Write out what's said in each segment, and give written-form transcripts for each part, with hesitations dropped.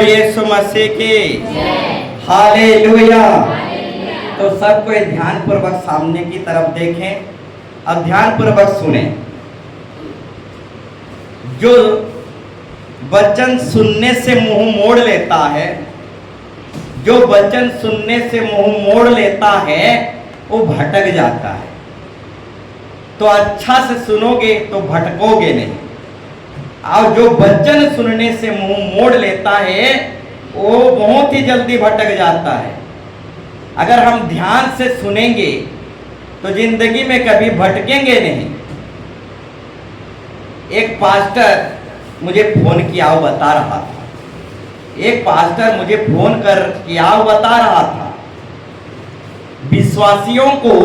यीशु मसीह की हालेलुया। तो सब कोई ध्यान पूर्वक सामने की तरफ देखें, अब ध्यान पूर्वक सुने। जो वचन सुनने से मुंह मोड़ लेता है, जो वचन सुनने से मुंह मोड़ लेता है वो भटक जाता है। तो अच्छा से सुनोगे तो भटकोगे नहीं, और जो वचन सुनने से मुंह मोड़ लेता है वो बहुत ही जल्दी भटक जाता है। अगर हम ध्यान से सुनेंगे तो जिंदगी में कभी भटकेंगे नहीं। एक पास्टर मुझे फोन किया, वो बता रहा था, एक पास्टर मुझे फोन कर किया, वो बता रहा था विश्वासियों को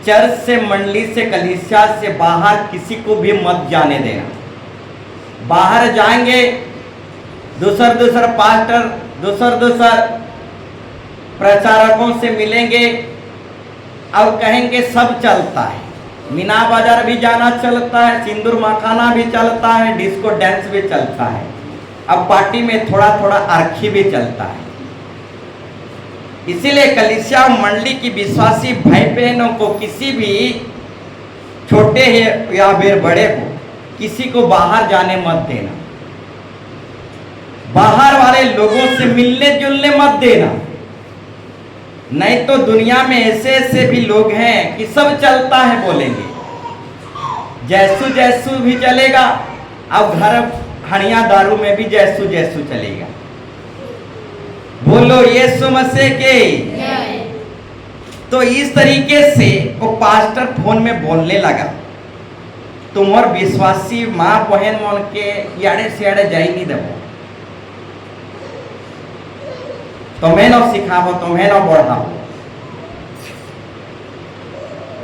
चर्च से, मंडली से, कलीसिया से बाहर किसी को भी मत जाने देना। बाहर जाएंगे दूसर पास्टर, दूसर प्रचारकों से मिलेंगे और कहेंगे सब चलता है, मीना बाजार भी जाना चलता है, सिंदूर मखाना भी चलता है, डिस्को डांस भी चलता है, अब पार्टी में थोड़ा थोड़ा अर्खी भी चलता है। इसीलिए कलीसिया मंडली की विश्वासी भाई बहनों को किसी भी छोटे है या फिर बड़े हो, किसी को बाहर जाने मत देना। बाहर वाले लोगों से मिलने जुलने मत देना, नहीं तो दुनिया में ऐसे ऐसे भी लोग हैं कि सब चलता है बोलेंगे, जैसू जैसू भी चलेगा, अब घर हणिया दारू में भी जैसू जैसू चलेगा। बोलो यीशु मसीह के। तो इस तरीके से वो पास्टर फोन में बोलने लगा, तुम्हार विश्वासी माँ बहन मन के याड़े से याड़े जाई नहीं देवो, तुम्हें न सिखाबो, तुम्हें न बढ़ाओ,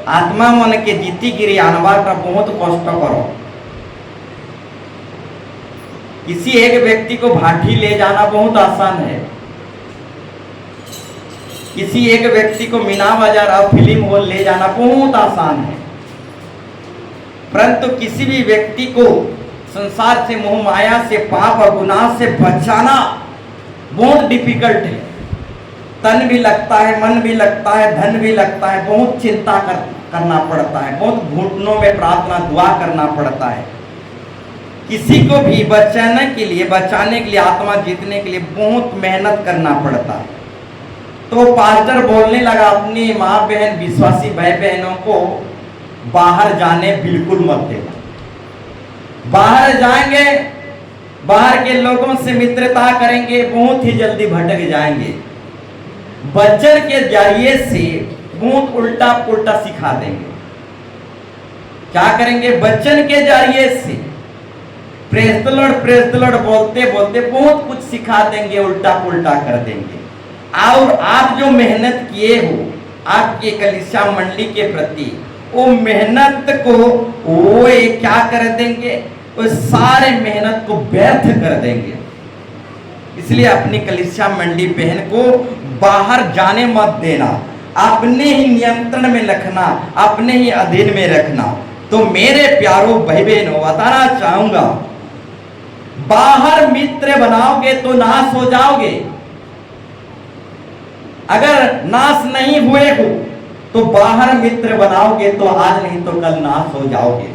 आत्मा मन के जीती गिरी आनबार का बहुत कष्ट करो। किसी एक व्यक्ति को भाटी ले जाना बहुत आसान है, किसी एक व्यक्ति को मीना बाजार और फिल्म हॉल ले जाना बहुत आसान है, परंतु किसी भी व्यक्ति को संसार से, मोह माया से, पाप और गुनाह से बचाना बहुत डिफिकल्ट है। तन भी लगता है, मन भी लगता है, धन भी लगता है, बहुत चिंता करना पड़ता है, बहुत घुटनों में प्रार्थना दुआ करना पड़ता है। किसी को भी बचाने के लिए, आत्मा जीतने के लिए बहुत मेहनत करना पड़ता है। तो पास्टर बोलने लगा अपनी माँ बहन, विश्वासी भाई बहनों को बाहर जाने बिल्कुल मत देना। बाहर जाएंगे, बाहर के लोगों से मित्रता करेंगे, बहुत ही जल्दी भटक जाएंगे। वचन के जरिए से बहुत उल्टा पुल्टा सिखा देंगे। क्या करेंगे? वचन के जरिए से प्रेज़ द लॉर्ड बोलते बोलते बहुत कुछ सिखा देंगे, उल्टा पुल्टा कर देंगे। और आप जो मेहनत किए हो आपके कलीसिया मंडली के प्रति, वो मेहनत को वो क्या कर देंगे? वो सारे मेहनत को व्यर्थ कर देंगे। इसलिए अपनी कलीसिया मंडली बहन को बाहर जाने मत देना, अपने ही नियंत्रण में रखना, अपने ही अधीन में रखना। तो मेरे प्यारों भाई बहनों, बताना चाहूंगा, बाहर मित्र बनाओगे तो नाश हो जाओगे। अगर नाश नहीं हुए हो तो बाहर मित्र बनाओगे तो आज नहीं तो कल नाश हो जाओगे।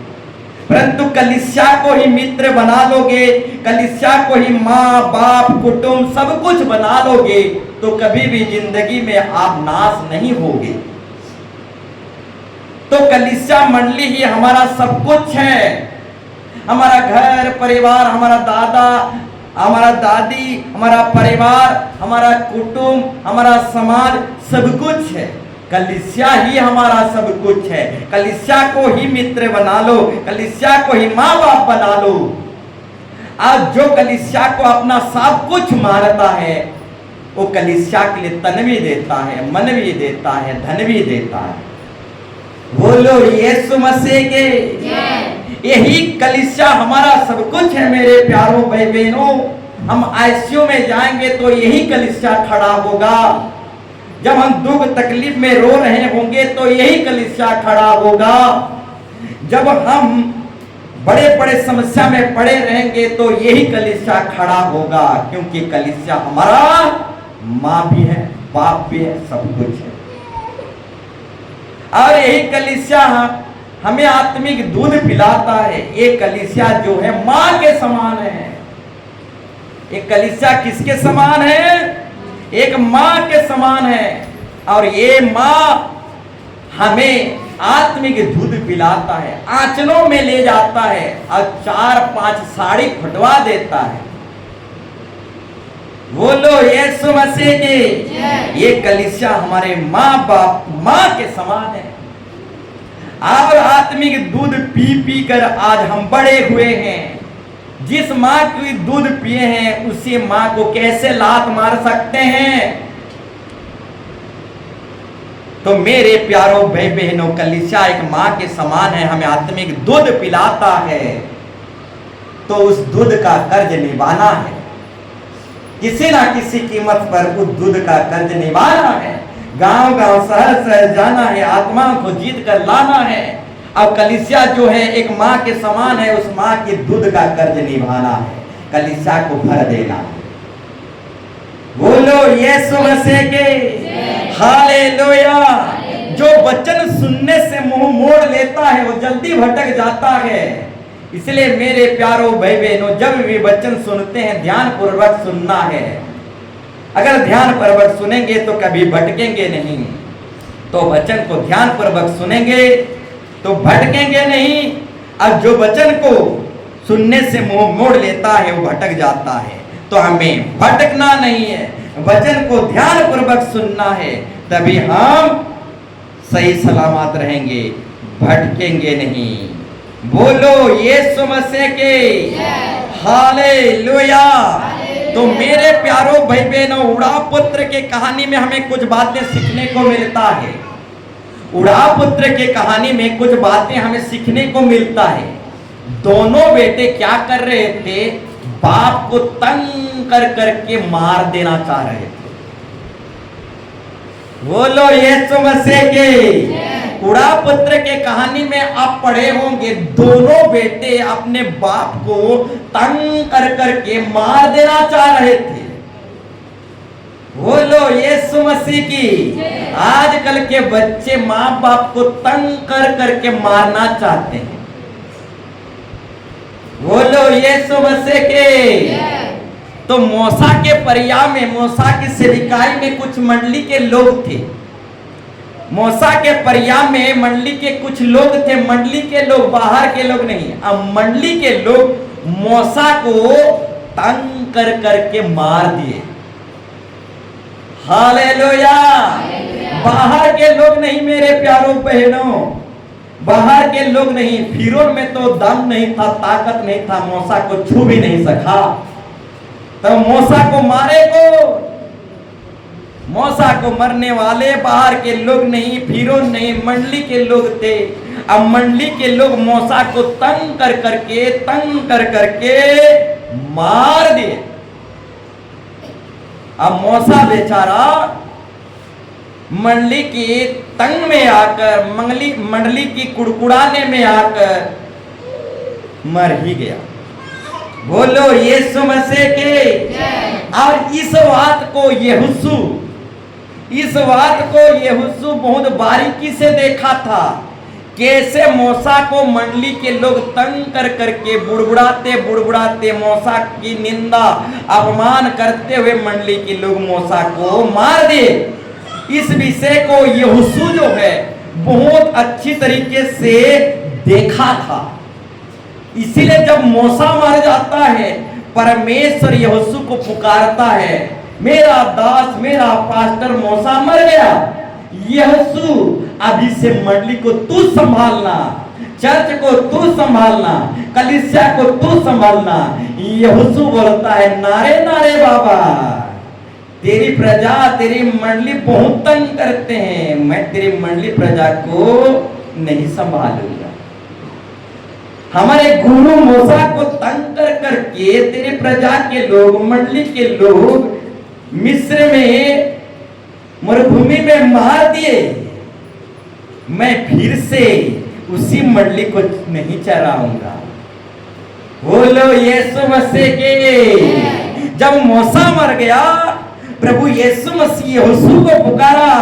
परंतु कलीसिया को ही मित्र बना लोगे, कलीसिया को ही माँ बाप कुटुंब सब कुछ बना लोगे, तो कभी भी जिंदगी में आप नाश नहीं होगे। तो कलीसिया मंडली ही हमारा सब कुछ है। हमारा घर परिवार, हमारा दादा, हमारा दादी, हमारा परिवार, हमारा कुटुंब, हमारा समाज सब कुछ है। कलीसिया ही हमारा सब कुछ है। कलीसिया को ही मित्र बना लो, कलीसिया को ही माँ बाप बना लो। आज जो कलीसिया को अपना सब कुछ मानता है वो कलीसिया के लिए तन भी देता है, मन भी देता है, धन भी देता है। बोलो यीशु मसीह के। यही कलीसिया हमारा सब कुछ है मेरे प्यारों भाई बहनों। हम आईसीयू में जाएंगे तो यही कलीसिया खड़ा होगा। जब हम दुख तकलीफ में रो रहे होंगे तो यही कलीसिया खड़ा होगा। जब हम बड़े बड़े समस्या में पड़े रहेंगे तो यही कलीसिया खड़ा होगा, क्योंकि कलीसिया हमारा माँ भी है, बाप भी है, सब कुछ है। और यही कलीसिया हमें आत्मिक दूध पिलाता है। ये कलीसिया जो है माँ के समान है। एक कलीसिया किसके समान है? एक माँ के समान है। और ये माँ हमें आत्मिक दूध पिलाता है, आंचलों में ले जाता है और 4-5 साड़ी फटवा देता है। बोलो यीशु मसीह की। ये कलीसिया हमारे माँ बाप, माँ के समान है। और आत्मिक दूध पी पी कर आज हम बड़े हुए हैं। जिस माँ की दूध पिए हैं उसी माँ को कैसे लात मार सकते हैं? तो मेरे प्यारों भाई बहनों, कलीसिया एक माँ के समान है, हमें आत्मिक दूध पिलाता है। तो उस दूध का कर्ज निभाना है, किसी ना किसी कीमत पर उस दूध का कर्ज निभाना है। गांव गांव शहर शहर जाना है, आत्माओं को जीत कर लाना है। अब कलीसिया जो है एक माँ के समान है, उस माँ की दूध का कर्ज निभाना है, कलीसिया को भर देना है। बोलो यीशु मसीह के हालेलुया। जो वचन सुनने से मुंह मोड़ लेता है वो जल्दी भटक जाता है। इसलिए मेरे प्यारों भाई बहनों, जब भी वचन सुनते हैं ध्यान पूर्वक सुनना है। अगर ध्यान पूर्वक सुनेंगे तो कभी भटकेंगे नहीं। तो वचन को ध्यान पूर्वक सुनेंगे तो भटकेंगे नहीं। अब जो वचन को सुनने से मुंह मोड़ लेता है वो भटक जाता है। तो हमें भटकना नहीं है, वचन को ध्यान पूर्वक सुनना है, तभी हम सही सलामत रहेंगे, भटकेंगे नहीं। बोलो यीशु मसीह के हालेलुया। तो मेरे प्यारों भाई बहनों, उड़ा पुत्र के कहानी में हमें कुछ बातें सीखने को मिलता है। उड़ा पुत्र के कहानी में कुछ बातें हमें सीखने को मिलता है। दोनों बेटे क्या कर रहे थे? बाप को तंग कर करके मार देना चाह रहे थे। बोलो यीशु मसीह के। उड़ा पुत्र के कहानी में आप पढ़े होंगे, दोनों बेटे अपने बाप को तंग कर करके मार देना चाह रहे थे। बोलो यीशु मसीह की। आजकल के बच्चे माँ बाप को तंग कर करके मारना चाहते हैं। बोलो यीशु मसीह के। तो मूसा के परिया में, मूसा की सेविकाई में कुछ मंडली के लोग थे। मूसा के परिया में मंडली के कुछ लोग थे। मंडली के लोग, बाहर के लोग नहीं। अब मंडली के लोग मूसा को तंग कर करके मार दिए। हालेलुया। बाहर के लोग नहीं मेरे प्यारों बहनों, बाहर के लोग नहीं। फिरौन में तो दम नहीं था, ताकत नहीं था, मूसा को छू भी नहीं सका। तो मूसा को मारे को, मूसा को मरने वाले बाहर के लोग नहीं, फिरौन नहीं, मंडली के लोग थे। अब मंडली के लोग मूसा को तंग कर करके मार दिए। अब मूसा बेचारा मंडली की तंग में आकर, मंडली की कुड़कुड़ाने में आकर मर ही गया। बोलो यीशु मसीह के। और इस बात को यहोशू बहुत बारीकी से देखा था, कैसे मूसा को मंडली के लोग तंग कर करके बुड़बुड़ाते मूसा की निंदा अपमान करते हुए मंडली के लोग मूसा को मार दिए। इस विषय को यहोशू जो है बहुत अच्छी तरीके से देखा था। इसीलिए जब मूसा मर जाता है, परमेश्वर यहोशू को पुकारता है, मेरा दास, मेरा पास्टर मूसा मर गया, यहोशू अभी से मंडली को तू संभालना, चर्च को तू संभालना, कलीसिया को तू संभालना। यहोशू बोलता है, नारे नारे बाबा, तेरी प्रजा, तेरी मंडली बहुत तंग करते हैं, मैं तेरी मंडली प्रजा को नहीं संभालूंगा। हमारे गुरु मूसा को तंग कर करके तेरी प्रजा के लोग, मंडली के लोग मिस्र में मरुभूमि में मार दिए, मैं फिर से उसी मंडली को नहीं चराऊंगा। बोलो यीशु मसीह के। जब मूसा मर गया, प्रभु यीशु मसीह यहोशू को पुकारा,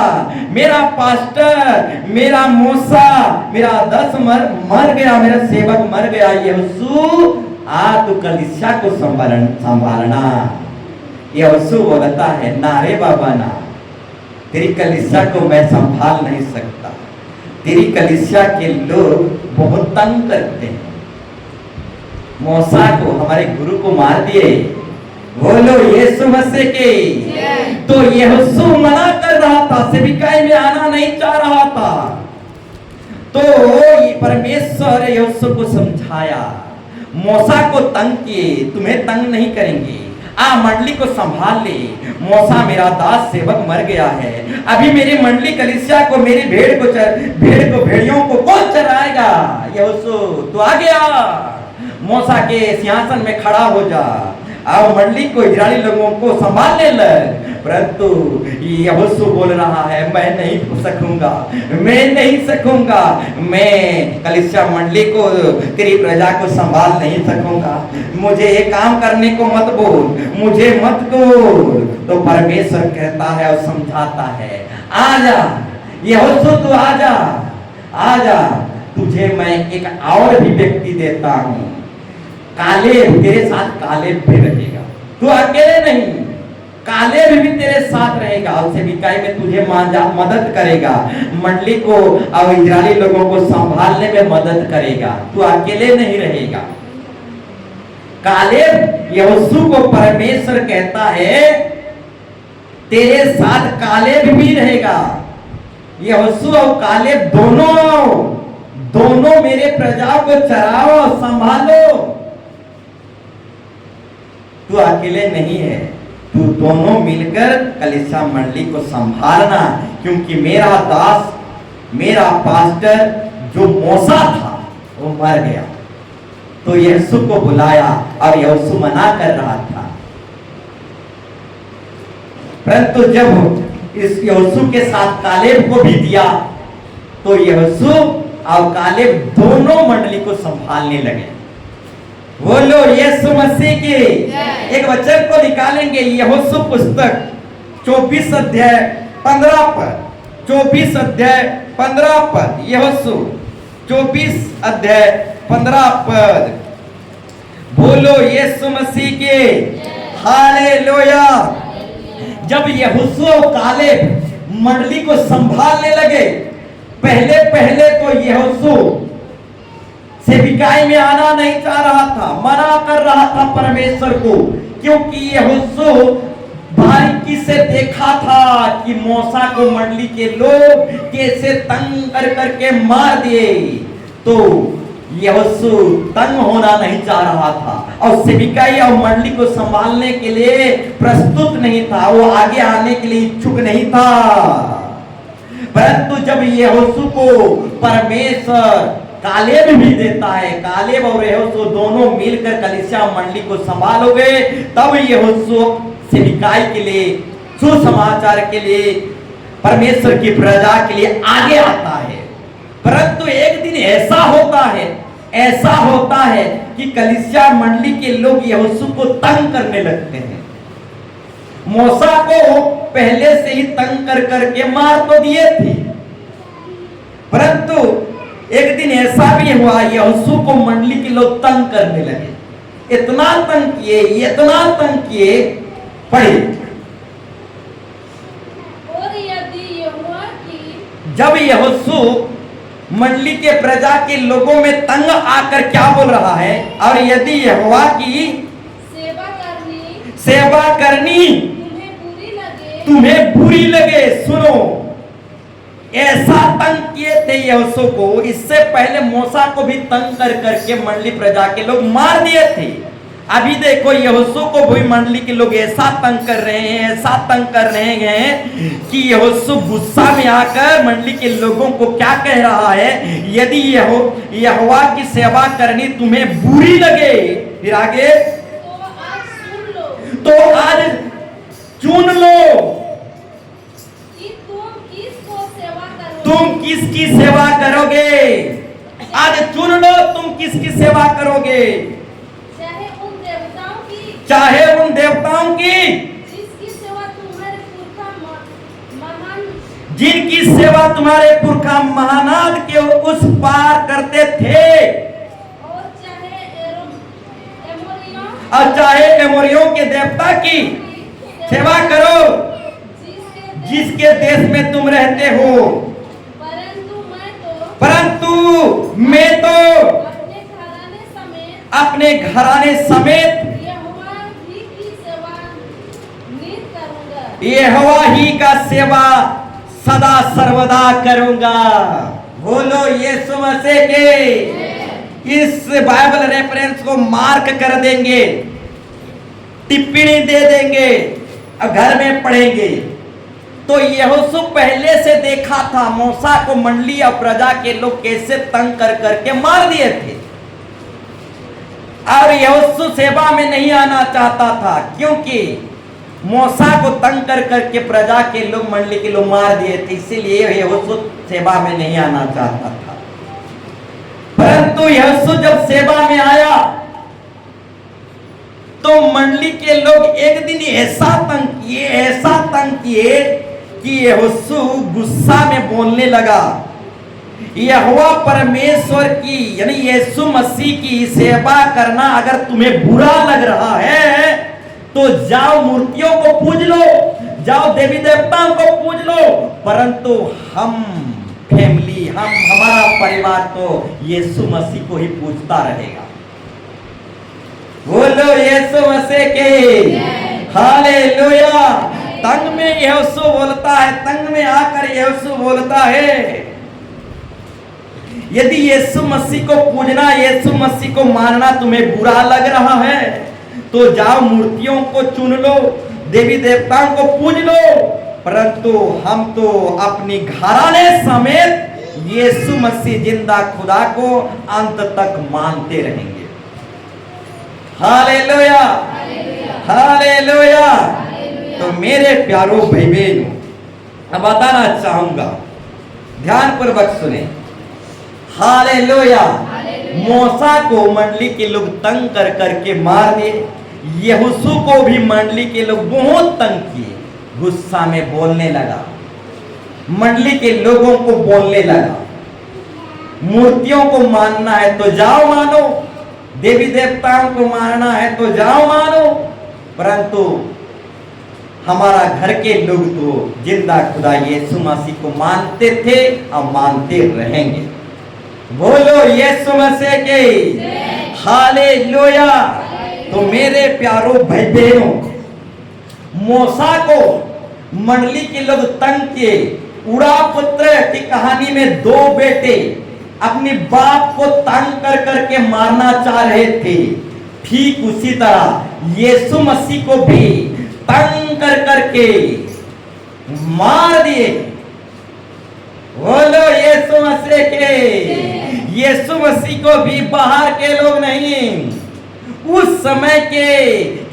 मेरा पास्टर, मेरा मूसा, मेरा आदर्श मर गया, मेरा सेवक मर गया, यहोशू आ तू कलीसिया को संभालना। यहोशू बोलता है, ना रे बाबा ना, तेरी कलीसिया को मैं संभाल नहीं सकता, तेरी कलीसिया के लोग बहुत तंग करते हैं। मूसा को, हमारे गुरु को मार दिए। बोलो यीशु मसीह के। तो यहोशू मना कर रहा था, सेविकाई में आना नहीं चाह रहा था। तो परमेश्वर यहोशू को समझाया, मूसा को तंग किए, तुम्हें तंग नहीं करेंगे, आ मंडली को संभाल ले। मूसा मेरा दास सेवक मर गया है, अभी मेरी मंडली कलीसिया को, मेरी भेड़ को भेड़ियों को कौन चराएगा? यहोशू तू आ गया, मूसा के सिंहासन में खड़ा हो जा, और मंडली को, इजरायली लोगों को संभालने लग। परंतु यहोशू बोल रहा है, मैं नहीं सकूंगा, मैं नहीं सकूंगा, मैं कलीसिया मंडली को, तेरी प्रजा को संभाल नहीं सकूंगा, मुझे ये काम करने को मत बोल, मुझे मत बोल। तो परमेश्वर कहता है और समझाता है, आजा यहोशू तू आजा, आजा, तुझे मैं एक और भी व्यक्ति देता हूं, कालेब, तेरे साथ कालेब भी रहेगा, तू अकेले नहीं, कालेब भी तेरे साथ रहेगा, और सेविकाई में तुझे मदद करेगा, मंडली को और इजरायली लोगों को संभालने में मदद करेगा, तू अकेले नहीं रहेगा। कालेब, यहोशू को परमेश्वर कहता है, तेरे साथ कालेब भी रहेगा। यहोशू और कालेब दोनों मेरे प्रजा को चराओ, संभालो, तू अकेले नहीं है, तू दोनों मिलकर कलीसिया मंडली को संभालना, क्योंकि मेरा दास, मेरा पास्टर जो मूसा था वो मर गया। तो यहोशू को बुलाया और यहोशू मना कर रहा था, परंतु जब इस यहोशू के साथ कालेब को भी दिया, तो यहोशू और कालेब दोनों मंडली को संभालने लगे। बोलो यीशु मसीह की। एक वचन को निकालेंगे, यहोशू पुस्तक 24 अध्याय 15 पद, 24 अध्याय 15 पद, यहोशू 24 अध्याय 15 पद। बोलो यीशु मसीह के। हालेलुया। जब यहोशू और कालेब मंडली को संभालने लगे, पहले तो यहोशू सेविकाई में आना नहीं चाह रहा था, मना कर रहा था परमेश्वर को, क्योंकि यहोशू बारीकी से देखा था कि मूसा को मंडली के लोग कैसे तंग कर करके मार दिए। तो यहोशू तंग होना नहीं चाह रहा था, और सेविकाई और मंडली को संभालने के लिए प्रस्तुत नहीं था, वो आगे आने के लिए इच्छुक नहीं था। परंतु जब यहोशू को परमेश्वर कालेब भी देता है, कालेब और यहोशू दोनों मिलकर कलीसिया मंडली को संभालोगे, तब यहोशू सेविकाई के लिए, सुसमाचार के लिए, परमेश्वर की प्रजा के लिए आगे आता है। परंतु एक दिन ऐसा होता है कि कलीसिया मंडली के लोग यहोशू को तंग करने लगते हैं। मूसा को पहले से ही तंग कर करके मार तो दिए थे, परंतु एक दिन ऐसा भी हुआ, यहोशू को मंडली के लोग तंग करने लगे, इतना तंग किए, पढ़े। और यदि यहोवा की, जब यहोशू मंडली के प्रजा के लोगों में तंग आकर क्या बोल रहा है, और यदि यहोवा की सेवा करनी तुम्हें बुरी लगे, सुनो, ऐसा तंग किए थे यहोशू को। इससे पहले मूसा को भी तंग कर करके मंडली प्रजा के लोग मार दिए थे। अभी देखो यहोशू को भी मंडली के लोग ऐसा तंग कर रहे हैं कि यहोशू गुस्सा में आकर मंडली के लोगों को क्या कह रहा है, यदि यहोवा की सेवा करनी तुम्हें बुरी लगे, फिर आगे, तो आज चुन लो तुम किसकी सेवा करोगे। आज चुन लो तुम किसकी सेवा करोगे। की चाहे उन देवताओं की जिसकी सेवा तुम्हारे पुरखा महान जिनकी सेवा तुम्हारे पुरखा महानाद के उस पार करते थे, और चाहे एमोरियों और चाहे एमोरियों के देवता की सेवा करो जिसके देश में तुम रहते हो। परंतु मैं तो अपने घराने समेत यहोवा ही का सेवा सदा सर्वदा करूंगा। बोलो यीशु मसीह के। इस बाइबल रेफरेंस को मार्क कर देंगे, टिप्पणी दे देंगे और घर में पढ़ेंगे। तो यहोशू पहले से देखा था मूसा को मंडली और प्रजा के लोग कैसे तंग कर करके मार दिए थे, और यहोशू सेवा में नहीं आना चाहता था क्योंकि मूसा को तंग कर करके प्रजा के लोग मंडली के लोग मार दिए थे, इसीलिए यहोशू सेवा में नहीं आना चाहता था। परंतु यहोशू जब सेवा में आया तो मंडली के लोग एक दिन ऐसा तंग किए कि यहोशू गुस्सा में बोलने लगा, यहोवा परमेश्वर की यानी यीशु मसीह की सेवा करना अगर तुम्हें बुरा लग रहा है तो जाओ मूर्तियों को पूज लो, जाओ देवी देवताओं को पूज लो, परंतु हमारा परिवार तो यीशु मसीह को ही पूजता रहेगा। बोलो यीशु मसीह के हालेलुया। तंग में यहोशू बोलता है, तंग में आकर यहोशू बोलता है, यदि यीशु मसीह को पूजना, यीशु मसीह को मानना तुम्हें बुरा लग रहा है तो जाओ मूर्तियों को चुन लो, देवी देवताओं को पूज लो, परंतु हम तो अपनी घराने समेत यीशु मसीह जिंदा खुदा को अंत तक मानते रहेंगे। Hallelujah, hallelujah. तो मेरे प्यारो भाई बहनों, अब बताना चाहूंगा, ध्यान पूर्वक सुने। हालेलुया। मूसा को मंडली के लोग तंग कर करके मार दिए, यहोशू को भी मंडली के लोग बहुत तंग किए, गुस्सा में बोलने लगा, मंडली के लोगों को बोलने लगा, मूर्तियों को मानना है तो जाओ मानो, देवी देवताओं को मानना है तो जाओ मानो, परंतु हमारा घर के लोग तो जिंदा खुदा यीशु मसीह को मानते थे और मानते रहेंगे। बोलो यीशु मसीह के हालेलुया। तो मेरे प्यारो भाई बहनों, मूसा को मंडली के लोग तंग किए। उड़ा पुत्र की कहानी में दो बेटे अपने बाप को तंग कर करके मारना चाह रहे थे, ठीक उसी तरह यीशु मसीह को भी तंग कर करके मार दिए। बोलो यीशु मसीह के। यीशु मसीह को भी बाहर के लोग नहीं, उस समय के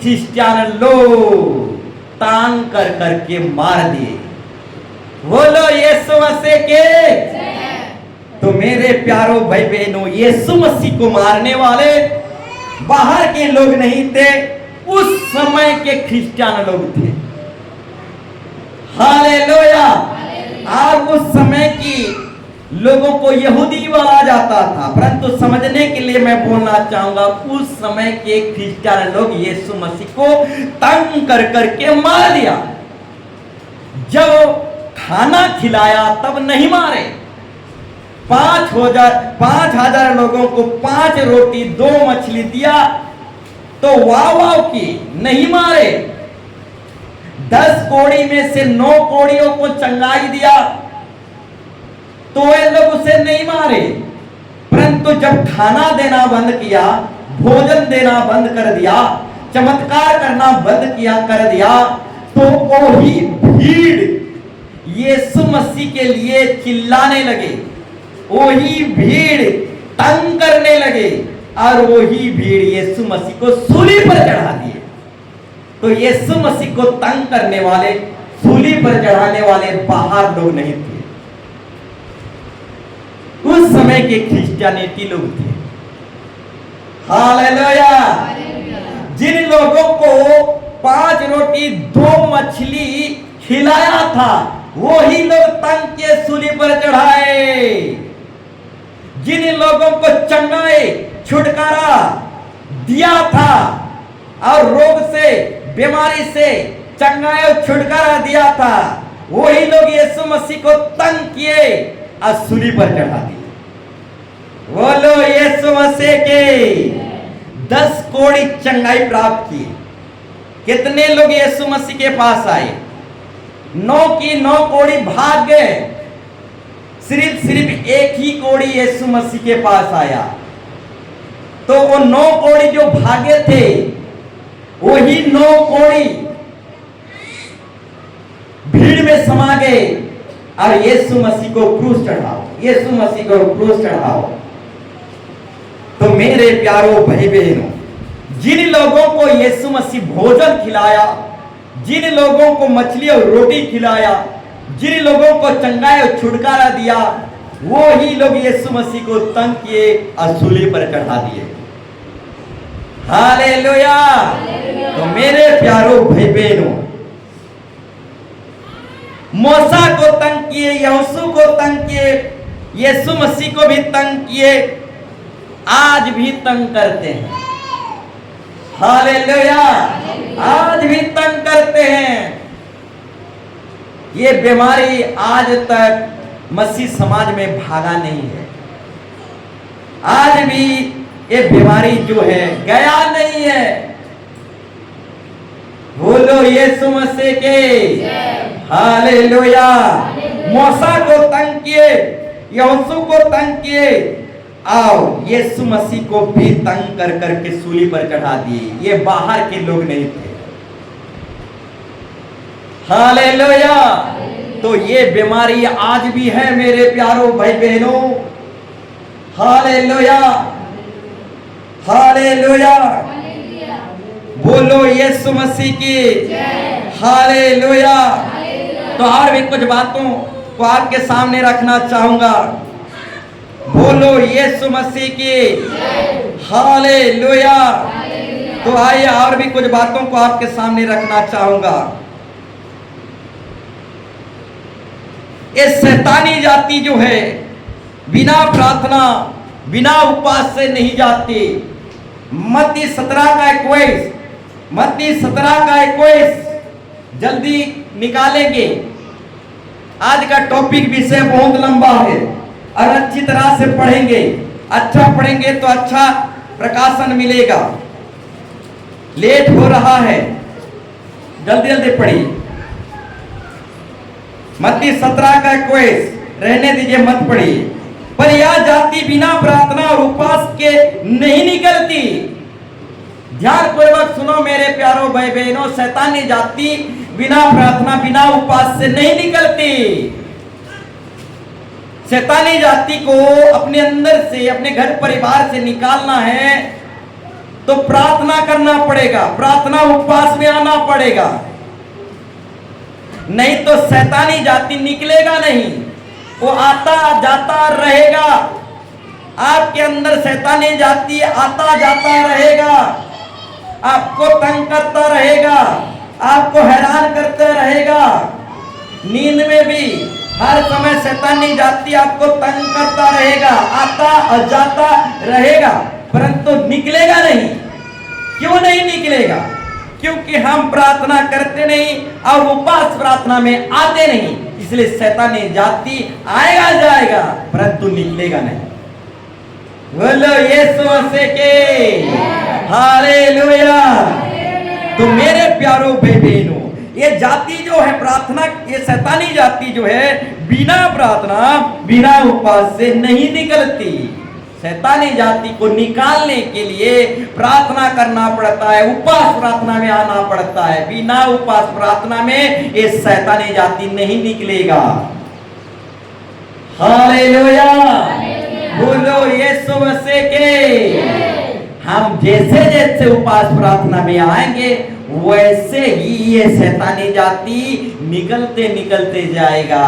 क्रिश्चियन लोग तंग कर करके मार दिए। बोलो यीशु मसीह के। तो मेरे प्यारो भाई बहनों, यीशु मसीह को मारने वाले बाहर के लोग नहीं थे, उस समय के क्रिश्चियन लोग थे। हालेलुया। और उस समय की लोगों को यहूदी बोला जाता था, परंतु समझने के लिए मैं बोलना चाहूंगा, उस समय के क्रिश्चियन लोग यीशु मसीह को तंग कर करके मार दिया। जब खाना खिलाया तब नहीं मारे। 5,000 लोगों को 5 रोटी 2 मछली दिया तो वाव की, नहीं मारे। 10 कोड़ी में से 9 कोड़ियों को चंगाई दिया तो वे लोग उसे नहीं मारे, परंतु जब खाना देना बंद किया, भोजन देना बंद कर दिया, चमत्कार करना बंद कर दिया, तो वही भीड़ यीशु मसीह के लिए चिल्लाने लगे, वही भीड़ तंग करने लगे, और वही भीड़ यीशु मसीह को सूली पर चढ़ा दिए। तो यीशु मसीह को तंग करने वाले, सूली पर चढ़ाने वाले बाहर लोग नहीं थे, उस समय के क्रिश्चियनिटी लोग थे। हालेलुया। जिन लोगों को 5 रोटी 2 मछली खिलाया था, वही लोग तंग के सूली पर चढ़ाए। जिन लोगों को चंगाई छुटकारा दिया था और रोग से बीमारी से चंगाई और छुटकारा दिया था, वही लोग यीशु मसीह को तंग किए और सूली पर चढ़ा दिए। बोलो यीशु मसीह के 10 कोड़ी चंगाई प्राप्त की। कितने लोग यीशु मसीह के पास आए? 9 की 9 कोड़ी भाग गए, सिर्फ एक ही कोड़ी यीशु मसीह के पास आया। तो वो 9 कोड़ी जो भागे थे, वही 9 कोड़ी भीड़ में समा गए और यीशु मसीह को क्रूस चढ़ाओ, यीशु मसीह को क्रूस चढ़ाओ। तो मेरे प्यारों भाई बहनों, जिन लोगों को यीशु मसीह भोजन खिलाया, जिन लोगों को मछली और रोटी खिलाया, जिन लोगों को चंगाई और छुटकारा दिया, वो ही लोग यीशु मसीह को तंग किए और सूली पर चढ़ा दिए। हालेलुया। तो मेरे प्यारों भाई बहनों, मूसा को तंग किए, यहोशू को तंग किए, यीशु मसीह को भी तंग किए, आज भी तंग करते हैं। हालेलुया, आज भी तंग करते हैं। ये बीमारी आज तक मसीह समाज में भागा नहीं है। आज भी ये बीमारी जो है गया नहीं है। बोलो यीशु मसीह के हालेलुया। मूसा को तंग किए, यहोशू को तंग किए, आओ यीशु मसीह को भी तंग कर करके सूली पर चढ़ा दिए। ये बाहर के लोग नहीं थे। हालेलुया। तो ये बीमारी आज भी है मेरे प्यारों भाई बहनों। Hallelujah, hallelujah. बोलो यीशु मसीह की हालेलुया। तो और भी कुछ बातों को आपके सामने रखना चाहूंगा। बोलो यीशु मसीह की हालेलुया। तो आइए और भी कुछ बातों को आपके सामने रखना चाहूंगा। ये शैतानी जाति जो है, बिना प्रार्थना बिना उपवास से नहीं जाती। मत्ती 17 का 21 जल्दी निकालेंगे। आज का टॉपिक विषय बहुत लंबा है और अच्छी तरह से पढ़ेंगे। अच्छा पढ़ेंगे तो अच्छा प्रकाशन मिलेगा। लेट हो रहा है, जल्दी जल्दी पढ़िए। मत्ती 17 का 21 रहने दीजिए, मत पढ़िए। पर यह जाति बिना प्रार्थना और उपवास के नहीं निकलती। ध्यान पूर्वक सुनो मेरे प्यारों भाई बहनों, शैतानी जाति बिना प्रार्थना बिना उपवास से नहीं निकलती। शैतानी जाति को अपने अंदर से, अपने घर परिवार से निकालना है तो प्रार्थना करना पड़ेगा, प्रार्थना उपवास में आना पड़ेगा। नहीं तो शैतानी जाति निकलेगा नहीं, वो आता जाता रहेगा। आपके अंदर शैतानी जाति आता जाता रहेगा, आपको तंग करता रहेगा, आपको हैरान करता रहेगा। नींद में भी हर समय शैतानी जाति आपको तंग करता रहेगा, आता और जाता रहेगा, परंतु निकलेगा नहीं। क्यों नहीं निकलेगा? क्योंकि हम प्रार्थना करते नहीं और उपवास प्रार्थना में आते नहीं, इसलिए शैतानी जाति आएगा जाएगा परंतु निकलेगा नहीं। बोलो यीशु मसीह के हालेलुया। तो मेरे प्यारों भाई बहनों, ये जाति जो है प्रार्थना, ये शैतानी जाति जो है बिना प्रार्थना बिना उपवास से नहीं निकलती। शैतानी जाति को निकालने के लिए प्रार्थना करना पड़ता है, उपवास प्रार्थना में आना पड़ता है। बिना उपवास प्रार्थना में ये शैतानी जाति नहीं निकलेगा। हालेलुया। बोलो यीशु मसीह के। हम जैसे जैसे उपवास प्रार्थना में आएंगे वैसे ही ये शैतानी जाति निकलते निकलते जाएगा,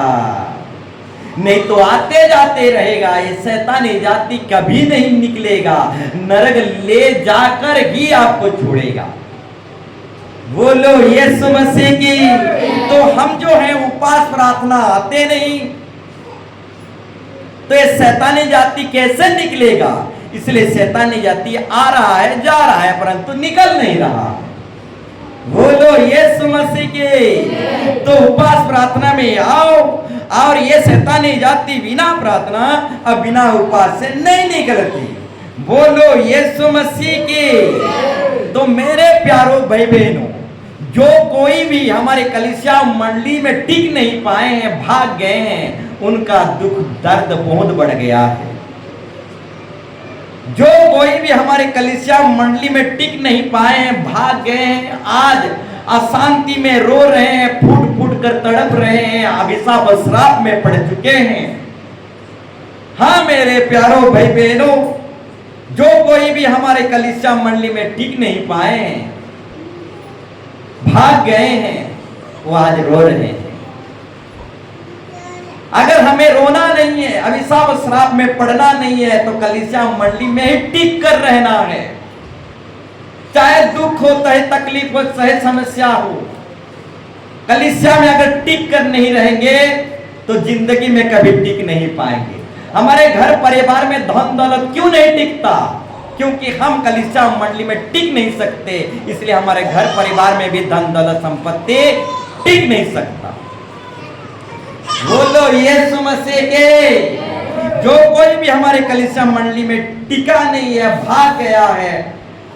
नहीं तो आते जाते रहेगा। ये शैतानी जाति कभी नहीं निकलेगा, नरक ले जाकर ही आपको छोड़ेगा। बोलो यीशु मसीह की। तो हम जो है उपवास प्रार्थना आते नहीं, तो ये शैतानी जाति कैसे निकलेगा? इसलिए शैतानी जाति आ रहा है, जा रहा है, परंतु निकल नहीं रहा। बोलो यीशु मसीह के। तो उपवास प्रार्थना में आओ, और ये शैतानी जाति बिना प्रार्थना और बिना उपवास से नहीं निकलती। बोलो यीशु मसीह के। तो मेरे प्यारो भाई बहनों, जो कोई भी हमारे कलीसिया मंडली में टिक नहीं पाए हैं, भाग गए हैं, उनका दुख दर्द बहुत बढ़ गया है। जो कोई भी हमारे कलीसिया मंडली में टिक नहीं पाए हैं, भाग गए हैं, आज अशांति में रो रहे हैं, फूट फूट कर तड़प रहे हैं, अभिशाप श्राप में पड़ चुके हैं। हाँ मेरे प्यारो भाई बहनों, जो कोई भी हमारे कलीसिया मंडली में टिक नहीं पाए हैं, भाग गए हैं, वो आज रो रहे हैं। अगर हमें रोना नहीं है, अभिशाप श्राप में पड़ना नहीं है, तो कलीसिया मंडली में ही टिक कर रहना है। चाहे दुख हो, चाहे तकलीफ हो, चाहे समस्या हो, कलीसिया में अगर टिक कर नहीं रहेंगे तो जिंदगी में कभी टिक नहीं पाएंगे। हमारे घर परिवार में धन दौलत क्यों नहीं टिकता? क्योंकि हम कलीसिया मंडली में टिक नहीं सकते, इसलिए हमारे घर परिवार में भी धन दौलत संपत्ति टिक नहीं सकता। बोलो यीशु मसीह के। जो कोई भी हमारे कलीसिया मंडली में टिका नहीं है, भाग गया है,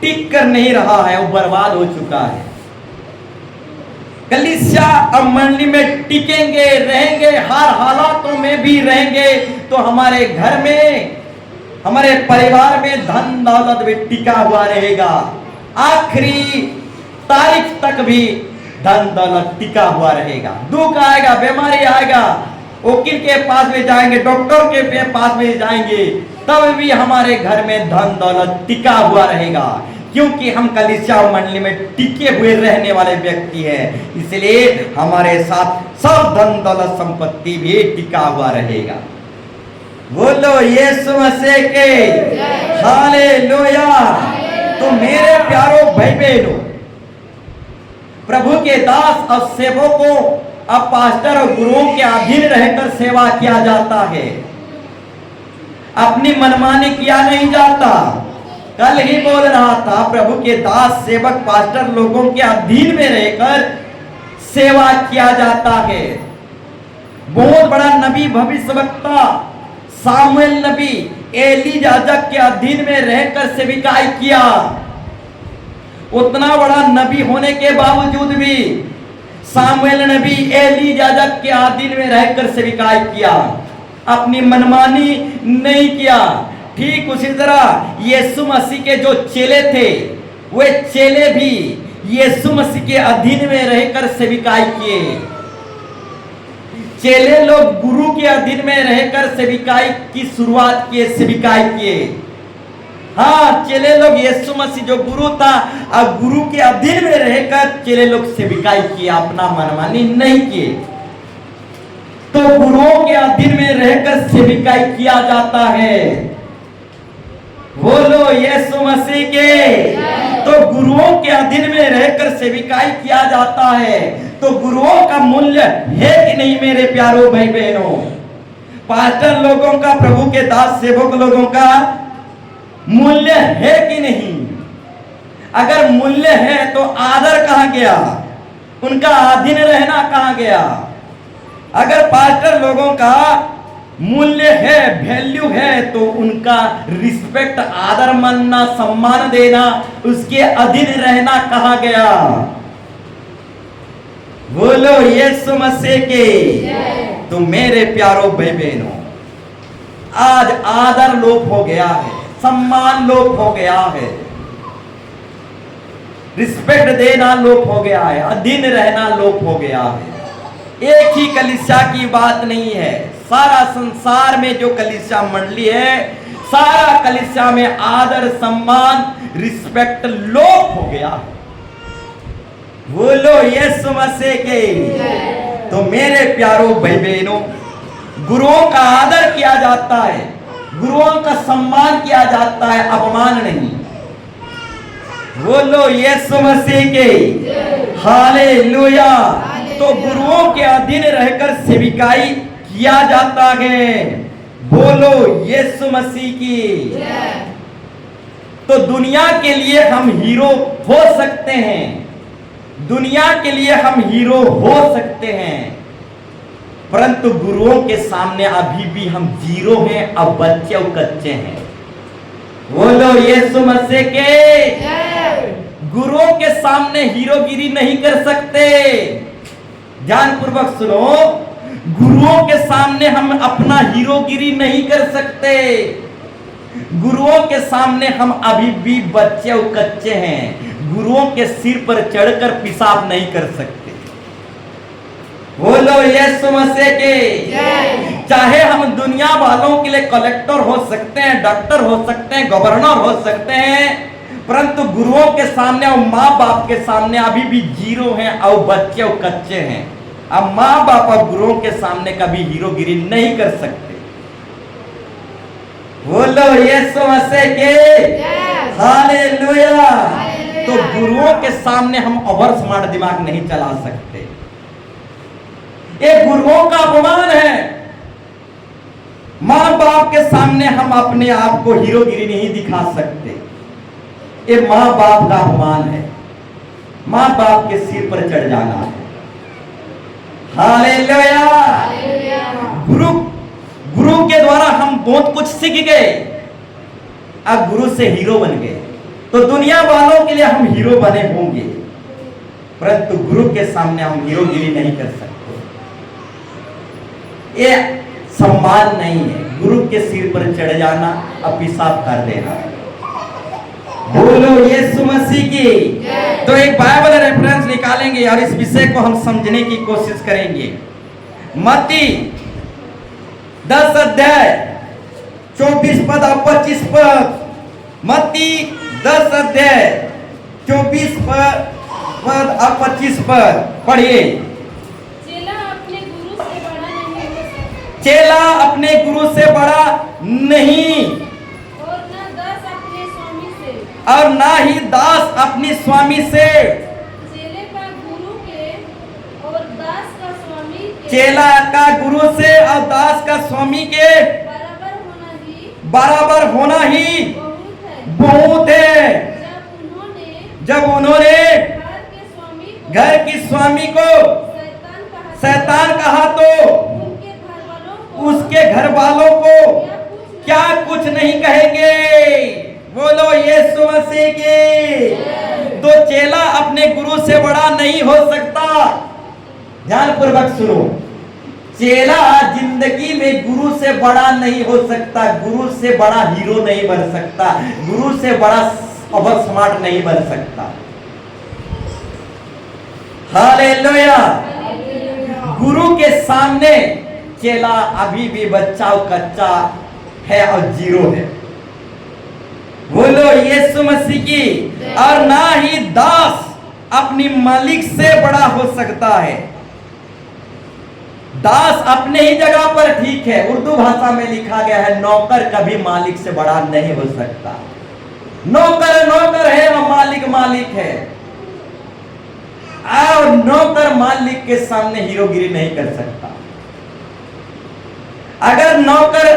टिक कर नहीं रहा है, वो बर्बाद हो चुका है। कलीसिया मंडली में टिकेंगे, रहेंगे, हर हालातों में भी रहेंगे, तो हमारे घर में, हमारे परिवार में धन दौलत भी टिका हुआ रहेगा। आखिरी तारीख तक भी धन दौलत टिका हुआ रहेगा। दुख आएगा, बीमारी आएगा, वकील के पास में जाएंगे, डॉक्टर के पास में जाएंगे, तब भी हमारे घर में धन दौलत टिका हुआ रहेगा, क्योंकि हम कलीसिया मंडली में टिके हुए रहने वाले व्यक्ति हैं। इसलिए हमारे साथ सब धन दौलत संपत्ति भी टिका हुआ रहेगा। बोलो यीशु मसीह के। हालेलुया। तो मेरे प्यारो भाई बहनों, प्रभु के दास और सेवकों अब पास्टर और गुरुओं के अधीन रहकर सेवा किया जाता है, अपनी मनमानी किया नहीं जाता। कल ही बोल रहा था, प्रभु के दास सेवक पास्टर लोगों के अधीन में रहकर सेवा किया जाता है। बहुत बड़ा नबी भविष्यवक्ता सामुएल नबी एली याजक के अधीन में रहकर सेविकाई किया। उतना बड़ा नबी होने के बावजूद भी सामुएल नबी एली याजक के अधीन में रहकर सेविकाई किया, अपनी मनमानी नहीं किया। ठीक उसी तरह यीशु मसीह के जो चेले थे, वे चेले भी यीशु मसीह के अधीन में रहकर सेविकाई किए। चेले लोग गुरु के अधीन में रहकर सेविकाई की शुरुआत किए, सेविकाई किए। हाँ, चेले लोग यीशु मसीह जो गुरु था, अब गुरु के अधीन में रहकर चेले लोग सेविकाई किए, अपना मनमानी नहीं किए। तो गुरुओं के अधीन में रहकर सेविकाई किया जाता है। बोलो यीशु मसीह के। तो गुरुओं के अधीन में रहकर सेविकाई किया जाता है, तो गुरुओं का मूल्य है कि नहीं मेरे प्यारो भाई बहनों? पास्टर लोगों का, प्रभु के दास सेवक लोगों का मूल्य है कि नहीं? अगर मूल्य है तो आदर कहां गया? उनका अधीन रहना कहां गया? अगर पास्टर लोगों का मूल्य है, वैल्यू है, तो उनका रिस्पेक्ट, आदर मानना, सम्मान देना, उसके अधीन रहना कहां गया? बोलो यीशु मसीह के। तो मेरे प्यारो भाई बहनों, आज आदर लोप हो गया है, सम्मान लोप हो गया है, रिस्पेक्ट देना लोप हो गया है, अधीन रहना लोप हो गया है। एक ही कलीसिया की बात नहीं है, सारा संसार में जो कलीसिया मंडली है, सारा कलीसिया में आदर, सम्मान, रिस्पेक्ट लोप हो गया। बोलो यीशु मसीह के। तो मेरे प्यारो भाई बहनों, गुरुओं का आदर किया जाता है, गुरुओं का सम्मान किया जाता है, अपमान नहीं। बोलो यीशु मसीह के। हालेलुया। तो गुरुओं के अधीन रहकर सेविकाई किया जाता है। बोलो यीशु मसीह की। तो दुनिया के लिए हम हीरो हो सकते हैं, दुनिया के लिए हम हीरो हो सकते हैं, परंतु गुरुओं के सामने अभी भी हम जीरो हैं, अब बच्चे और कच्चे हैं। बोलो यीशु मसीह के। गुरुओं के सामने हीरोगिरी नहीं कर सकते। ध्यानपूर्वक सुनो, गुरुओं के सामने हम अपना हीरोगिरी नहीं कर सकते। गुरुओं के सामने हम अभी भी बच्चे और कच्चे हैं। गुरुओं के सिर पर चढ़कर पेशाब नहीं कर सकते। बोलो यीशु मसीह के। चाहे हम दुनिया वालों के लिए कलेक्टर हो सकते हैं, डॉक्टर हो सकते हैं, गवर्नर हो सकते हैं, परंतु गुरुओं के सामने और माँ बाप के सामने अभी भी जीरो हैं और बच्चे और कच्चे हैं। अब माँ बाप और गुरुओं के सामने कभी हीरोगिरी नहीं कर सकते। बोलो यीशु मसीह के। हालेलुया। तो गुरुओं के सामने हम ओवर स्मार्ट दिमाग नहीं चला सकते। ये गुरुओं का अपमान है। मां बाप के सामने हम अपने आप को हीरोगिरी नहीं दिखा सकते। ये मां बाप का अपमान है। मां बाप के सिर पर चढ़ जाना है। हालेलुया। गुरु के द्वारा हम बहुत कुछ सीख गए, अब गुरु से हीरो बन गए। तो दुनिया वालों के लिए हम हीरो बने होंगे, परंतु गुरु के सामने हम हीरोगिरी नहीं कर सकते। ये सम्मान नहीं है। गुरु के सिर पर चढ़ जाना और पेशाब कर देना। बोलो यीशु मसीह की। तो एक बाइबल रेफरेंस निकालेंगे और इस विषय को हम समझने की कोशिश करेंगे। मत्ती 10 अध्याय 24 पद और 25 पद। मत्ती 10 अध्याय 24 पद और 25 पद पढ़िए। चेला अपने गुरु से बड़ा नहीं, और ना दास अपने स्वामी से, और ना ही दास अपनी स्वामी से। चेले का गुरु के और दास का स्वामी के, चेला का गुरु से और दास का स्वामी के बराबर होना ही बहुत है। जब उन्होंने घर की स्वामी को शैतान कहा तो उसके घर वालों को क्या कुछ नहीं कहेंगे। बोलो यीशु मसीह की। तो चेला अपने गुरु से बड़ा नहीं हो सकता। ध्यानपूर्वक सुनो, चेला जिंदगी में गुरु से बड़ा नहीं हो सकता, गुरु से बड़ा हीरो नहीं बन सकता, गुरु से बड़ा ओवर स्मार्ट नहीं बन सकता। हालेलुया। गुरु के सामने चेला अभी भी बच्चा और कच्चा है और जीरो है। बोलो यीशु मसीह की। और ना ही दास अपनी मालिक से बड़ा हो सकता है। दास अपने ही जगह पर ठीक है। उर्दू भाषा में लिखा गया है, नौकर कभी मालिक से बड़ा नहीं हो सकता। नौकर नौकर है और मालिक मालिक है, और नौकर मालिक के सामने हीरोगिरी नहीं कर सकता। अगर नौकर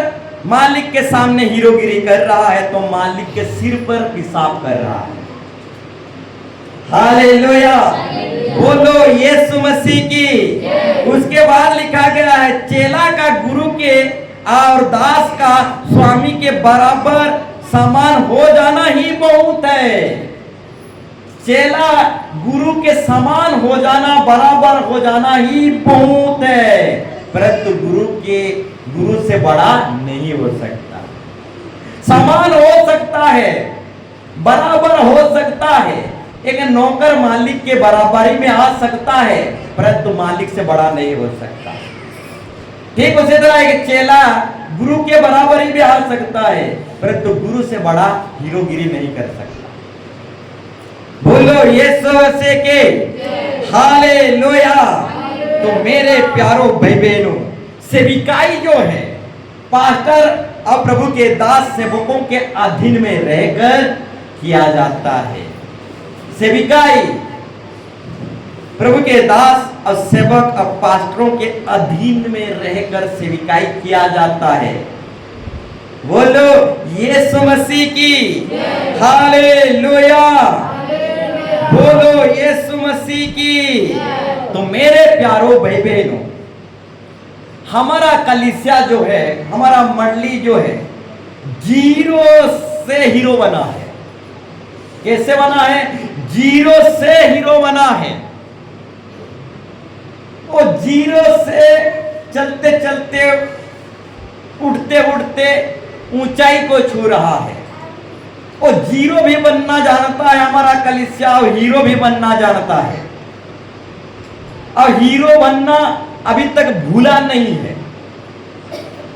मालिक के सामने हीरोगिरी कर रहा है तो मालिक के सिर पर पेशाब कर रहा है। हालेलुया। बोलो यीशु मसीह की। उसके बाद लिखा गया है, चेला का गुरु के और दास का स्वामी के बराबर समान हो जाना ही बहुत है। चेला गुरु के समान हो जाना, बराबर हो जाना ही बहुत है, परंतु गुरु से बड़ा नहीं हो सकता। समान हो सकता है, बराबर हो सकता है, एक नौकर मालिक के बराबरी में आ सकता है, परंतु मालिक से बड़ा नहीं हो सकता। ठीक उसी तरह एक चेला गुरु के बराबरी में आ सकता है, परंतु गुरु से बड़ा हीरोगिरी नहीं कर सकता। बोलो यीशु मसीह के। हालेलुया। तो मेरे प्यारो भाई बहनों, सेविकाई जो है पास्टर और प्रभु के दास सेवकों के अधीन में रहकर किया जाता है। सेविकाई प्रभु के दास और सेवक और पास्टरों के अधीन में रहकर सेविकाई किया जाता है। बोलो यीशु मसीह की हालेलुया, बोलो यीशु मसीह की। तो मेरे प्यारो भाई बहनों, हमारा कलीसिया जो है, हमारा मंडली जो है, जीरो से हीरो बना है। कैसे बना है? जीरो से हीरो बना है। वो जीरो से चलते चलते, उठते उठते ऊंचाई को छू रहा है। वो जीरो भी बनना जानता है हमारा कलीसिया, और हीरो भी बनना जानता है। और हीरो बनना अभी तक भूला नहीं है।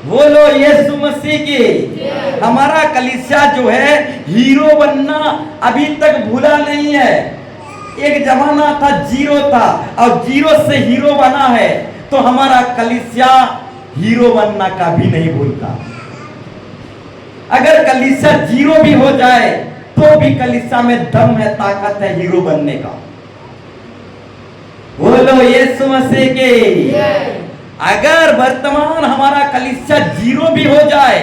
बोलो यीशु मसीह की। हमारा कलीसिया जो है हीरो बनना अभी तक भूला नहीं है। एक जमाना था जीरो था, और जीरो से हीरो बना है। तो हमारा कलीसिया हीरो बनना कभी नहीं भूलता। अगर कलीसिया जीरो भी हो जाए तो भी कलीसिया में दम है, ताकत है हीरो बनने का। बोलो यीशु मसीह की। अगर वर्तमान हमारा कलीसिया जीरो भी हो जाए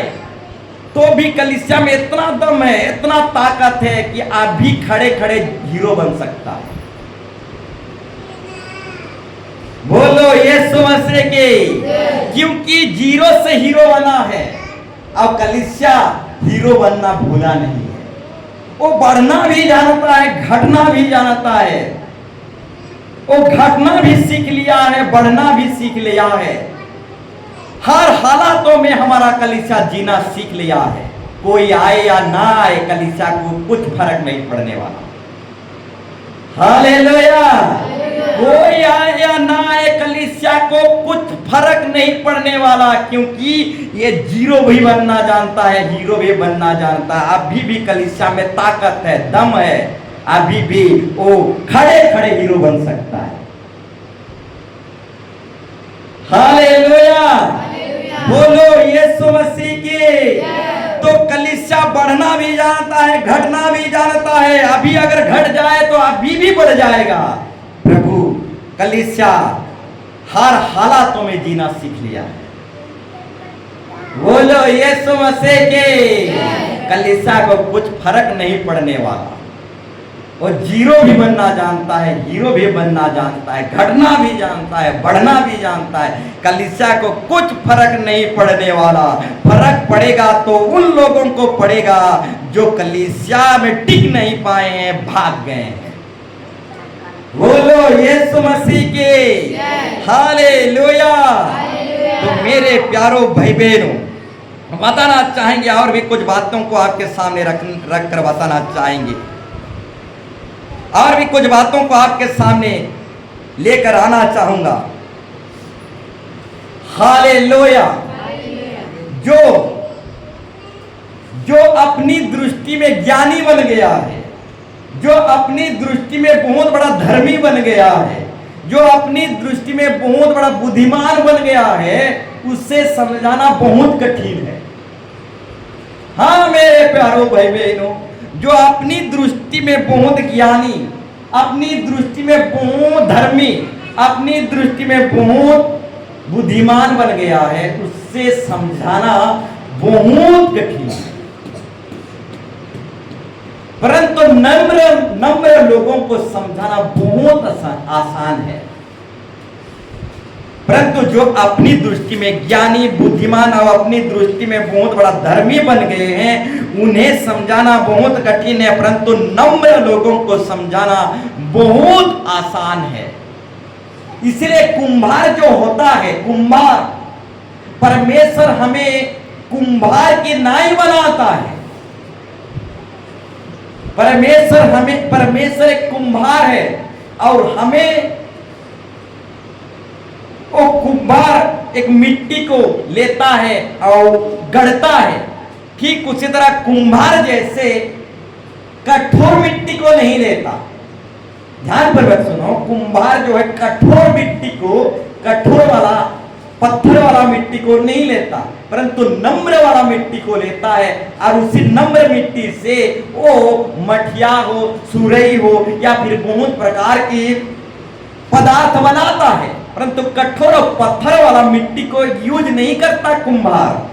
तो भी कलीसिया में इतना दम है, इतना ताकत है कि आप भी खड़े खड़े हीरो बन सकता है। बोलो यीशु मसीह की। क्योंकि जीरो से हीरो बना है, अब कलीसिया हीरो बनना भूला नहीं है। वो बढ़ना भी जानता है, घटना भी जानता है। वो घटना भी सीख लिया है, बढ़ना भी सीख लिया है। हर हालातों में हमारा कलीसिया जीना सीख लिया है। कोई आए या ना आए, कलीसिया को कुछ फर्क नहीं पड़ने वाला। हालेलुया। कोई आए या ना आए, कलीसिया को कुछ फर्क नहीं पड़ने वाला, क्योंकि ये जीरो भी बनना जानता है, हीरो भी बनना जानता है। अभी भी कलीसिया में ताकत है, दम है, अभी भी वो खड़े खड़े हीरो बन सकता है। हालेलुया। बोलो यीशु मसीह की। तो कलीसिया बढ़ना भी जानता है, घटना भी जानता है। अभी अगर घट जाए तो अभी भी बढ़ जाएगा। प्रभु कलीसिया हर हालातों में जीना सीख लिया है। बोलो यीशु मसीह के। कलीसिया को कुछ फर्क नहीं पड़ने वाला। वो जीरो भी बनना जानता है, हीरो भी बनना जानता है, घटना भी जानता है, बढ़ना भी जानता है। कलीसिया को कुछ फर्क नहीं पड़ने वाला। फर्क पड़ेगा तो उन लोगों को पड़ेगा जो कलीसिया में टिक नहीं पाए हैं, भाग गए हैं। बोलो यीशु मसीह के। हालेलुया। तो मेरे प्यारो भाई बहनों, बताना चाहेंगे और भी कुछ बातों को आपके सामने रख कर बताना चाहेंगे, और भी कुछ बातों को आपके सामने लेकर आना चाहूंगा। हालेलुया। जो अपनी दृष्टि में ज्ञानी बन गया है, जो अपनी दृष्टि में बहुत बड़ा धर्मी बन गया है, जो अपनी दृष्टि में बहुत बड़ा बुद्धिमान बन गया है, उसे समझाना बहुत कठिन है। हाँ मेरे प्यारो भाई बहनों, जो अपनी दृष्टि में बहुत ज्ञानी, अपनी दृष्टि में बहुत धर्मी, अपनी दृष्टि में बहुत बुद्धिमान बन गया है, उससे समझाना बहुत कठिन है। परंतु नम्र लोगों को समझाना बहुत आसान है। परंतु जो अपनी दृष्टि में ज्ञानी, बुद्धिमान और अपनी दृष्टि में बहुत बड़ा धर्मी बन गए हैं, उन्हें समझाना बहुत कठिन है। परंतु नम्र लोगों को समझाना बहुत आसान है। इसलिए कुंभार जो होता है, कुंभार, परमेश्वर हमें कुंभार की नाई बनाता है। परमेश्वर एक कुंभार है, और हमें वो कुंभार एक मिट्टी को लेता है और गढ़ता है। ठीक उसी तरह कुंभार जैसे कठोर मिट्टी को नहीं लेता। ध्यान पर सुनो, कुंभार जो है कठोर मिट्टी को, कठोर वाला पत्थर वाला मिट्टी को नहीं लेता, परंतु नम्र वाला मिट्टी को लेता है, और उसी नम्र मिट्टी से वो मठिया हो, सुरई हो, या फिर बहुत प्रकार की पदार्थ बनाता है, परंतु कठोर और पत्थर वाला मिट्टी को यूज नहीं करता कुम्हार।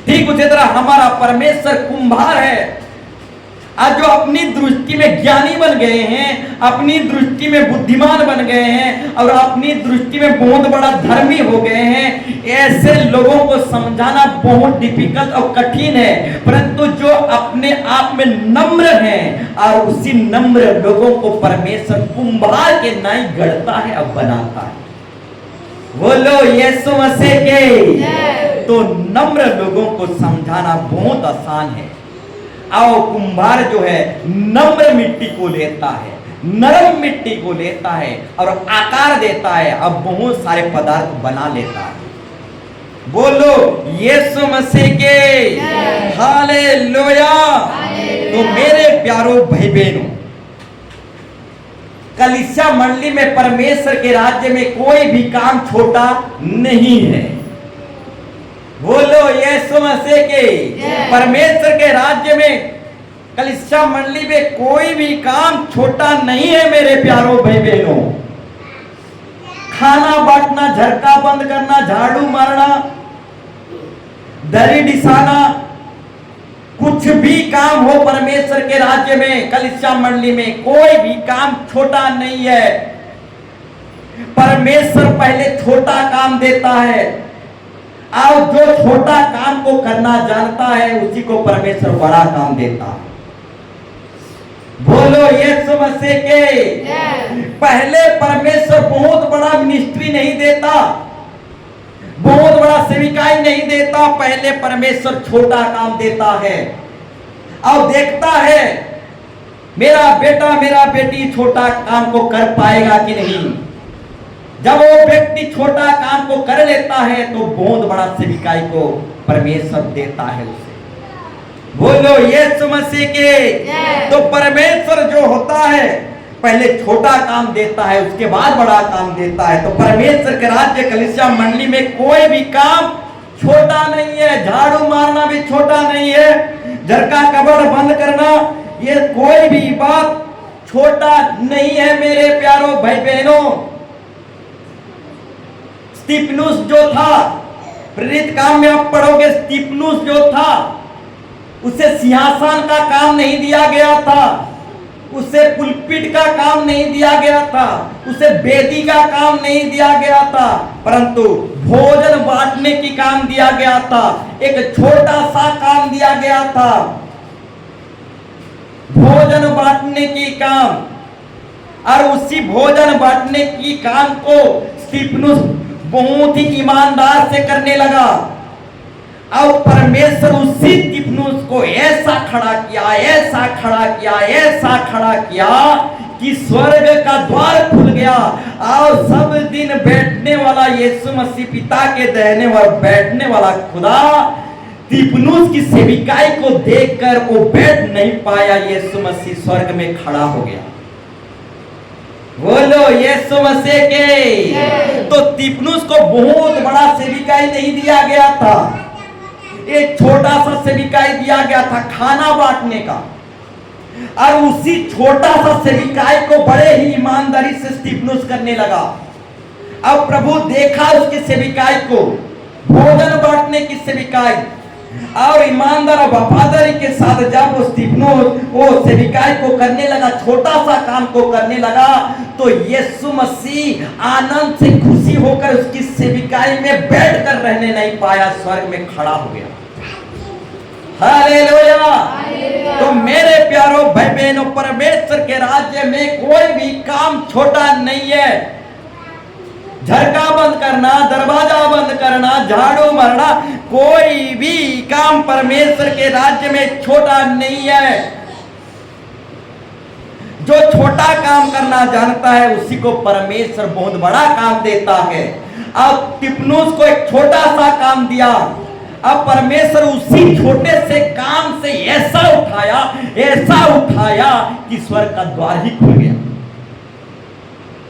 ठीक उसी तरह हमारा परमेश्वर कुम्हार है, आज जो अपनी दृष्टि में ज्ञानी बन गए हैं, अपनी दृष्टि में बुद्धिमान बन गए हैं और अपनी दृष्टि में बहुत बड़ा धर्मी हो गए हैं। ऐसे लोगों को समझाना बहुत डिफिकल्ट और कठिन है, परंतु जो अपने आप में नम्र हैं और उसी नम्र लोगों को परमेश्वर कुम्हार के नाई गढ़ता है और बनाता है। बोलो यीशु मसीह के। तो नम्र लोगों को समझाना बहुत आसान है। आओ, कुम्हार जो है नम्र मिट्टी को लेता है, नरम मिट्टी को लेता है और आकार देता है, अब बहुत सारे पदार्थ बना लेता है। बोलो यीशु मसीह के। हालेलुया। तो मेरे प्यारो भाई बहनों, कलीसिया मंडली में परमेश्वर के राज्य में कोई भी काम छोटा नहीं है। बोलो यीशु मसीह के। परमेश्वर के राज्य में कलीसिया मंडली में कोई भी काम छोटा नहीं है मेरे प्यारो भाई बहनों। खाना बांटना, झरका बंद करना, झाड़ू मारना, दरी डिसाना, कुछ भी काम हो परमेश्वर के राज्य में, कलीसिया मंडली में कोई भी काम छोटा नहीं है। परमेश्वर पहले छोटा काम देता है और जो छोटा काम को करना जानता है उसी को परमेश्वर बड़ा काम देता है। बोलो यीशु मसीह के। पहले परमेश्वर बहुत बड़ा मिनिस्ट्री नहीं देता, बहुत बड़ा सेविकाई नहीं देता, पहले परमेश्वर छोटा काम देता है और देखता है मेरा बेटा मेरा बेटी छोटा काम को कर पाएगा कि नहीं। जब वो व्यक्ति छोटा काम को कर लेता है तो बहुत बड़ा सेविकाई को परमेश्वर देता है उसे। बोलो यीशु मसीह के। तो परमेश्वर जो होता है पहले छोटा काम देता है, उसके बाद बड़ा काम देता है। तो परमेश्वर के राज्य कलीसिया मंडली में कोई भी काम छोटा नहीं है। झाड़ू मारना भी छोटा नहीं है, झरका कबड़ बंद करना, ये कोई भी बात छोटा नहीं है मेरे प्यारो भाई बहनों। स्तिफनुस जो था, प्रेरित काम में आप पढ़ोगे, स्तिफनुस जो था उसे सिंहासन का काम नहीं दिया गया था, उसे पुलपिट का काम नहीं दिया गया था, उसे वेदी का काम नहीं दिया गया था, परंतु भोजन बांटने की काम दिया गया था। एक छोटा सा काम दिया गया था, भोजन बांटने की काम। और उसी भोजन बांटने की काम को स्तिफनुस बहुत ही ईमानदार से करने लगा और परमेश्वर उसी स्तिफनुस को ऐसा खड़ा किया, ऐसा खड़ा किया, ऐसा खड़ा किया कि स्वर्ग का द्वार खुल गया और सब दिन बैठने वाला यीशु मसीह, पिता के दाहिने ओर बैठने वाला खुदा स्तिफनुस की सेविकाई को देखकर वो बैठ नहीं पाया, यीशु मसीह स्वर्ग में खड़ा हो गया। बोलो यीशु मसीह के। तो स्तिफनुस को बहुत बड़ा सेविकाई नहीं दिया गया था, एक छोटा सा सेविकाई दिया गया था खाना बांटने का। और उसी छोटा सा सेविकाई को बड़े ही ईमानदारी से स्तिफनुस करने लगा। अब प्रभु देखा उसकी सेविकाई को, भोजन बांटने की सेविकाई, और ईमानदार और वफादारी के साथ जब वो स्तिफनुस वो सेविकाई को करने लगा, छोटा सा काम को करने लगा, तो यीशु मसीह आनंद से खुशी होकर उसकी सेविकाई में बैठकर रहने नहीं पाया, स्वर्ग में खड़ा हो गया। हालेलुया। तो मेरे प्यारो भाई बहनों, परमेश्वर के राज्य में कोई भी काम छोटा नहीं है। झरका बंद करना, दरवाजा बंद करना, झाड़ू मारना, कोई भी काम परमेश्वर के राज्य में छोटा नहीं है। जो छोटा काम करना जानता है उसी को परमेश्वर बहुत बड़ा काम देता है। अब स्तिफनुस को एक छोटा सा काम दिया, अब परमेश्वर उसी छोटे से काम से ऐसा उठाया कि स्वर्ग का द्वार ही खुल गया।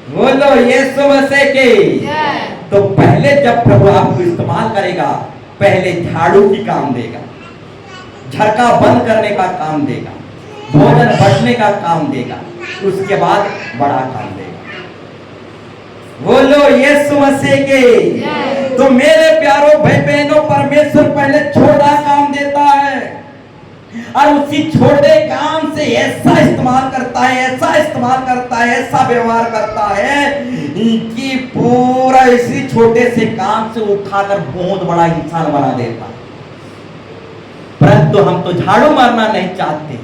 बोलो यीशु मसीह के। तो पहले जब प्रभु आपको इस्तेमाल करेगा, पहले झाड़ू की काम देगा, झरका बंद करने का काम देगा, भोजन बंटने का काम देगा, उसके बाद बड़ा काम देगा। बोलो यीशु मसीह के। तो मेरे प्यारों भाई बहनों, परमेश्वर पहले छोटा काम देता है और उसी छोटे काम से ऐसा इस्तेमाल करता है, ऐसा इस्तेमाल करता है, ऐसा व्यवहार करता है कि पूरा इसी छोटे से काम से उठाकर बहुत बड़ा इंसान बना देता है। परंतु हम तो झाड़ू मारना नहीं चाहते,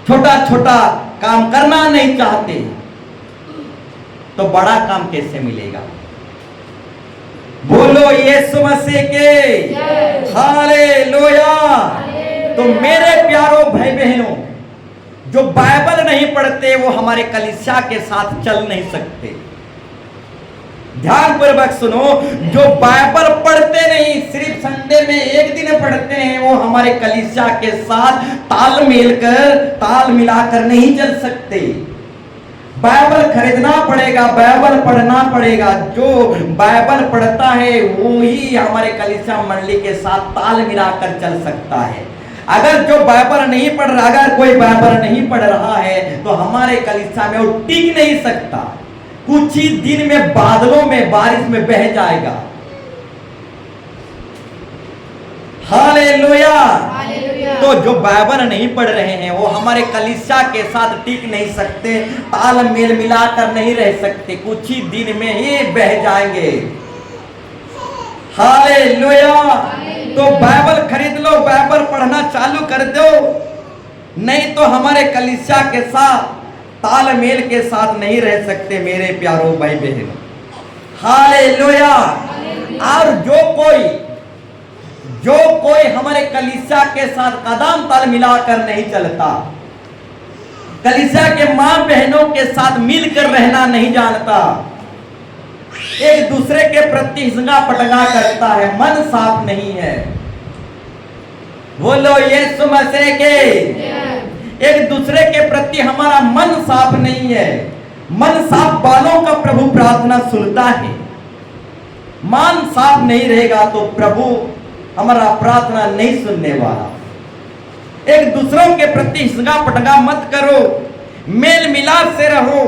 छोटा छोटा काम करना नहीं चाहते, तो बड़ा काम कैसे मिलेगा? बोलो यीशु मसीह के हालेलुया। तो मेरे प्यारों भाई बहनों, जो बाइबल नहीं पढ़ते वो हमारे कलीसिया के साथ चल नहीं सकते। ध्यान पूर्वक सुनो, जो बाइबल पढ़ते नहीं, सिर्फ संडे में एक दिन पढ़ते हैं, वो हमारे कलीसिया के साथ ताल मिलाकर नहीं चल सकते। बाइबल खरीदना पड़ेगा, बाइबल पढ़ना पड़ेगा। जो बाइबल पढ़ता है वो ही हमारे कलीसिया मंडली के साथ ताल मिलाकर चल सकता है। अगर जो बाइबल नहीं पढ़ रहा, अगर कोई बाइबल नहीं पढ़ रहा है तो हमारे कलीसिया में वो टिक नहीं सकता। कुछ ही दिन में बादलों में, बारिश में बह जाएगा। हालेलुया। तो जो बाइबल नहीं पढ़ रहे हैं वो हमारे कलीसिया के साथ टिक नहीं सकते, ताल मेल मिलाकर नहीं रह सकते, कुछ ही दिन में ही बह जाएंगे। हालेलुया। तो बाइबल खरीद लो, बाइबल पढ़ना चालू कर दो, नहीं तो हमारे कलीसिया के साथ तालमेल के साथ नहीं रह सकते मेरे प्यारों भाई बहनों। हालेलुया। और जो कोई हमारे कलीसिया के साथ कदम ताल मिलाकर नहीं चलता, कलीसिया के मां बहनों के साथ मिलकर रहना नहीं जानता, एक दूसरे के प्रति हिंगा पटगा करता है, मन साफ नहीं है। बोलो यीशु मसीह के। एक दूसरे के प्रति हमारा मन साफ नहीं है। मन साफ वालों का प्रभु प्रार्थना सुनता है। मन साफ नहीं रहेगा तो प्रभु हमारा प्रार्थना नहीं सुनने वाला। एक दूसरों के प्रति हिंगा पटगा मत करो, मेल मिलाप से रहो।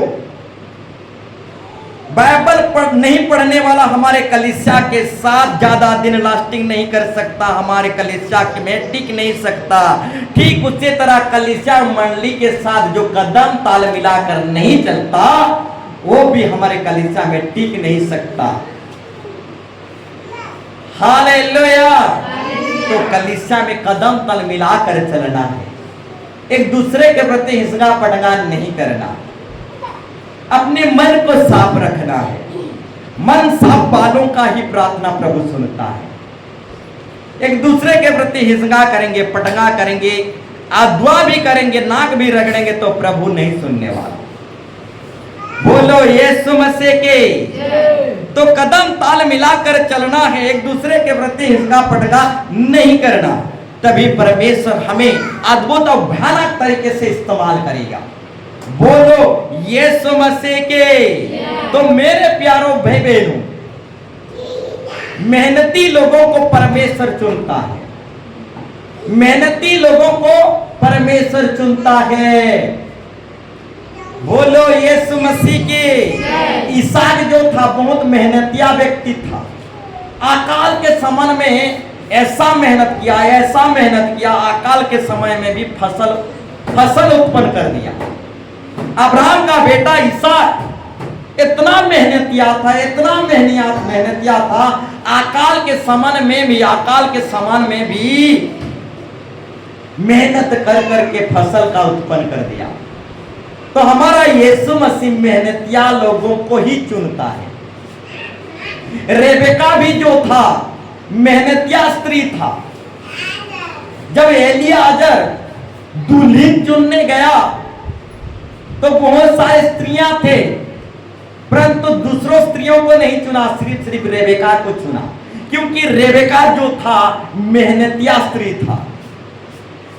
बाइबल नहीं पढ़ने वाला हमारे कलीसिया के साथ ज्यादा दिन लास्टिंग नहीं कर सकता, हमारे कलीसिया में टिक नहीं सकता। ठीक उसी तरह कलीसिया मंडली के साथ जो कदम ताल मिलाकर नहीं चलता वो भी हमारे कलीसिया में टिक नहीं सकता। हालेलुया। तो कलीसिया में कदम ताल मिलाकर चलना है, एक दूसरे के प्रति हिंगा पटगा नहीं करना, अपने मन को साफ रखना है। मन साफ वालों का ही प्रार्थना प्रभु सुनता है। एक दूसरे के प्रति हिंगा करेंगे, पटगा करेंगे, दुआ भी करेंगे, नाक भी रगड़ेंगे तो प्रभु नहीं सुनने वाला। बोलो यीशु मसीह के। तो कदम ताल मिलाकर चलना है, एक दूसरे के प्रति हिंगा पटगा नहीं करना, तभी परमेश्वर हमें अद्भुत और भयानक तरीके से इस्तेमाल करेगा। बोलो यीशु मसीह के। तो मेरे प्यारों भाई बहनों, मेहनती लोगों को परमेश्वर चुनता है, मेहनती लोगों को परमेश्वर चुनता है। बोलो यीशु मसीह के। इसहाक जो था बहुत मेहनतिया व्यक्ति था। अकाल के समय में ऐसा मेहनत किया, ऐसा मेहनत किया, अकाल के समय में भी फसल उत्पन्न कर दिया। अब्राहम का बेटा इसहाक इतना मेहनतिया था, इतना मेहनतिया था, अकाल के समय में भी मेहनत कर करके फसल का उत्पन्न कर दिया। तो हमारा यीशु मसीह मेहनतिया लोगों को ही चुनता है। रेबेका भी जो था मेहनतिया स्त्री था। जब एलियाजर दुल्हन चुनने गया तो बहुत सारे स्त्रियां थे, परंतु दूसरों स्त्रियों को नहीं चुना, सिर्फ रेबेका को चुना, क्योंकि रेबेका जो था मेहनतिया स्त्री था।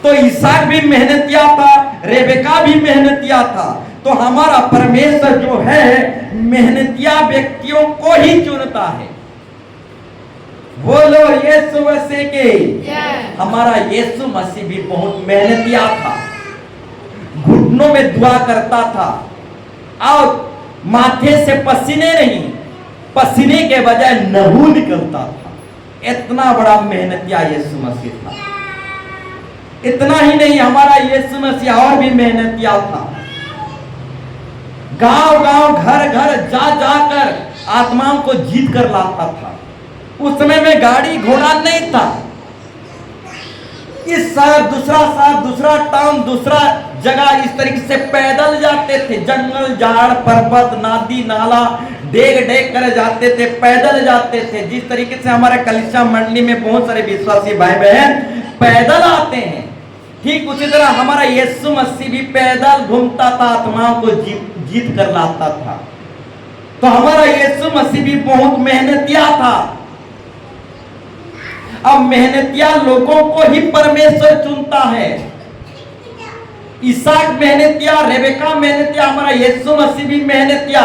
तो इसहाक भी मेहनतिया था, रेबेका भी मेहनतिया था। तो हमारा परमेश्वर जो है मेहनतिया व्यक्तियों को ही चुनता है। बोलो यीशु मसीह के। हमारा यीशु मसीह भी बहुत मेहनतिया था, घुटनों में दुआ करता था और माथे से पसीने नहीं, पसीने के बजाय लहू निकलता था। इतना बड़ा मेहनतिया यीशु मसीह था। इतना ही नहीं, हमारा यीशु मसीह और भी मेहनतिया था। गांव गांव घर घर जा जाकर आत्माओं को जीत कर लाता था। उस समय में गाड़ी घोड़ा नहीं था। इस शहर दूसरा टाउन, दूसरा जगह, इस तरीके से पैदल जाते थे। जंगल झाड़ पर्वत नादी नाला डेग डेग कर जाते थे, पैदल जाते थे। जिस तरीके से हमारे कलिसिया मंडली में बहुत सारे विश्वासी भाई बहन पैदल आते हैं, ठीक उसी तरह हमारा यीशु मसीह भी पैदल घूमता था, आत्माओं को जीत कर लाता था। तो हमारा यीशु मसीह भी बहुत मेहनतिया था। अब मेहनतिया लोगों को ही परमेश्वर चुनता है। इसहाक मेहनतिया, रेबेका मेहनतिया, हमारा यीशु मसीह भी मेहनतिया।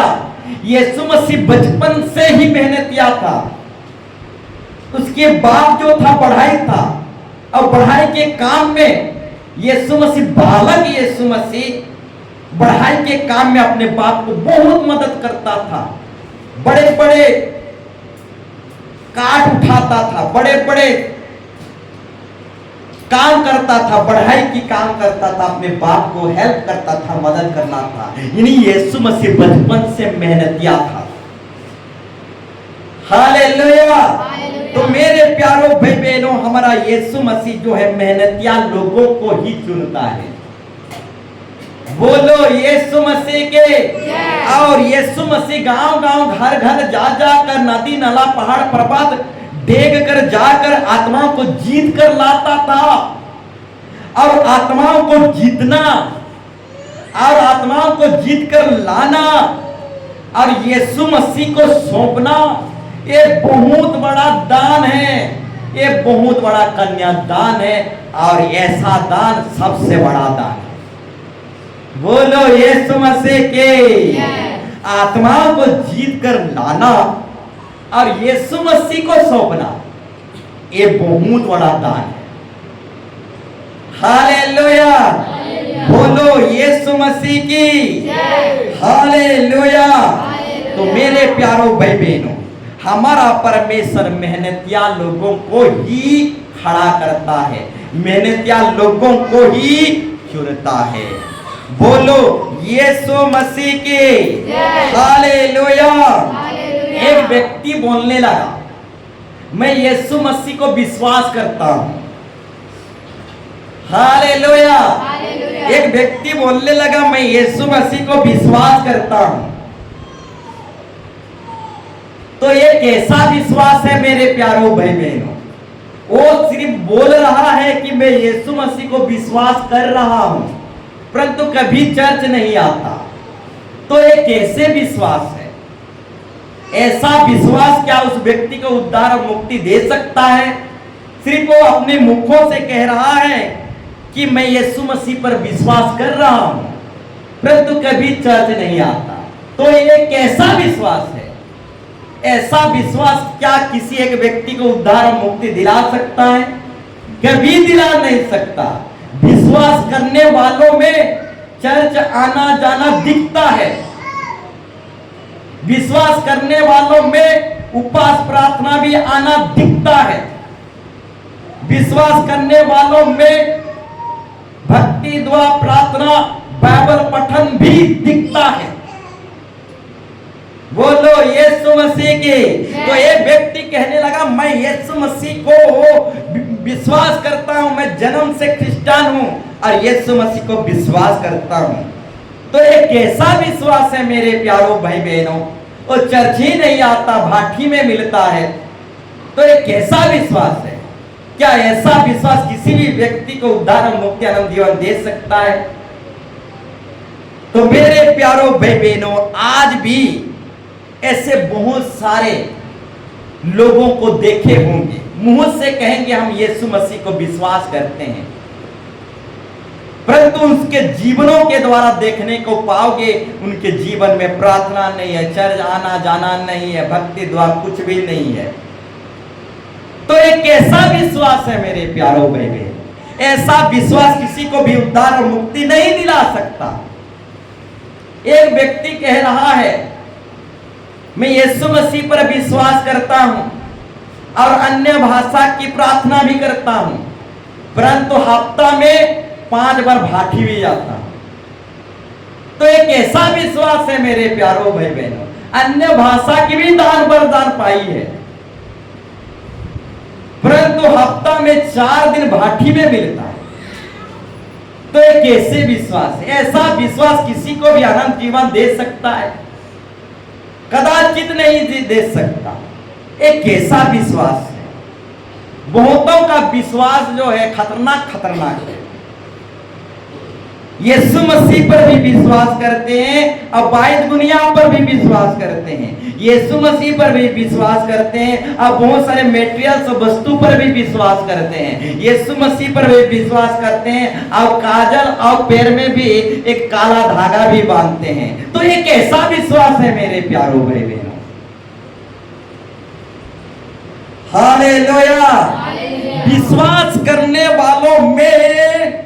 यीशु मसीह बचपन से ही मेहनतिया था। उसके बाद जो था पढ़ाई था, और पढ़ाई के काम में यीशु मसीह, बालक यीशु मसीह पढ़ाई के काम में अपने बाप को बहुत मदद करता था। बड़े बड़े काट उठाता था, बड़े बड़े काम करता था, पढ़ाई की काम करता था, अपने बाप को हेल्प करता था, मदद करना था। यानी यीशु मसीह बचपन से मेहनतिया था। हालेलुया। तो मेरे प्यारों भाई बहनों, हमारा यीशु मसीह जो है मेहनतिया लोगों को ही चुनता है। बोलो यीशु मसीह के। और यीशु मसीह गांव गांव घर घर जा जाकर नदी नाला पहाड़ पर्वत डेग कर जाकर आत्माओं को जीत कर लाता था। और आत्माओं को जीतना और आत्माओं को जीत कर लाना और यीशु मसीह को सौंपना, ये बहुत बड़ा दान है। ये बहुत बड़ा कन्यादान है, और ऐसा दान सबसे बड़ा दान है। बोलो यीशु मसीह के। आत्माओं को जीत कर लाना और यीशु मसीह को सौंपना, ये बहुत बड़ा दान है। हालेलुया। बोलो यीशु मसीह की। हालेलुया। तो मेरे प्यारों भाई बहनों, हमारा परमेश्वर मेहनतिया लोगों को ही खड़ा करता है, मेहनतिया लोगों को ही चुनता है। बोलो यीशु मसीह की। हालेलुया। एक व्यक्ति बोलने लगा, मैं यीशु मसीह को विश्वास करता हूं। हालेलुया। एक व्यक्ति बोलने लगा, मैं यीशु मसीह को विश्वास करता हूं। तो ये कैसा विश्वास है मेरे प्यारों भाई बहनों? वो सिर्फ बोल रहा है कि मैं यीशु मसीह को विश्वास कर रहा हूं, परंतु कभी चर्च नहीं आता। तो ये कैसे विश्वास है? ऐसा विश्वास क्या उस व्यक्ति को उद्धार और मुक्ति दे सकता है? सिर्फ वो अपने मुखों से कह रहा है कि मैं यीशु मसीह पर विश्वास कर रहा हूं, परंतु कभी चर्च नहीं आता। तो ये कैसा विश्वास है? ऐसा विश्वास क्या किसी एक व्यक्ति को उद्धार और मुक्ति दिला सकता है? कभी दिला नहीं सकता। विश्वास करने वालों में चर्च आना जाना दिखता है। विश्वास करने वालों में उपवास प्रार्थना भी आना दिखता है। विश्वास करने वालों में भक्ति दुआ प्रार्थना बाइबल पठन भी दिखता है। बोलो यीशु मसीह की। तो ये व्यक्ति कहने लगा, मैं यीशु मसीह को विश्वास करता हूं, मैं जन्म से क्रिश्चियन हूं और यीशु मसीह को विश्वास करता हूं। तो ये कैसा विश्वास है मेरे प्यारों भाई बहनों? वो चर्च ही नहीं आता, भाटी में मिलता है। तो ये कैसा विश्वास है? क्या ऐसा विश्वास किसी भी व्यक्ति को उद्धार और मुक्ति आनंद जीवन दे सकता है? तो मेरे प्यारों भाई बहनों, आज भी ऐसे बहुत सारे लोगों को देखे होंगे, मुंह से कहेंगे हम यीशु मसीह को विश्वास करते हैं, परंतु उसके जीवनों के द्वारा देखने को पाओगे उनके जीवन में प्रार्थना नहीं है, चर्च आना जाना नहीं है, भक्ति द्वारा कुछ भी नहीं है। तो एक कैसा विश्वास है मेरे प्यारों भाई बहन? ऐसा विश्वास किसी को भी उद्धार और मुक्ति नहीं दिला सकता। एक व्यक्ति कह रहा है मैं यीशु मसीह पर विश्वास करता हूं और अन्य भाषा की प्रार्थना भी करता हूं, परंतु हफ्ता में 5 बार भाटी भी जाता हूं। तो एक ऐसा विश्वास है मेरे प्यारों भाई बहनों, अन्य भाषा की भी दान वरदान पाई है, परंतु हफ्ता में 4 दिन भाटी में मिलता है। तो एक कैसे विश्वास है? ऐसा विश्वास किसी को भी अनंत जीवन दे सकता है? कदाचित नहीं दे सकता। एक कैसा विश्वास है? बहुतों का विश्वास जो है खतरनाक है। यीशु मसीह पर भी विश्वास करते हैं, अबाइद दुनिया पर भी विश्वास करते हैं, यीशु मसीह पर भी विश्वास करते हैं, अब बहुत सारे मेटेरियल्स वस्तु पर भी विश्वास करते हैं, यीशु मसीह पर भी विश्वास करते हैं, और काजल और पैर में भी एक काला धागा भी बांधते हैं। तो ये कैसा विश्वास है मेरे प्यारों भाई बहनों? हालेलुया। विश्वास करने वालों में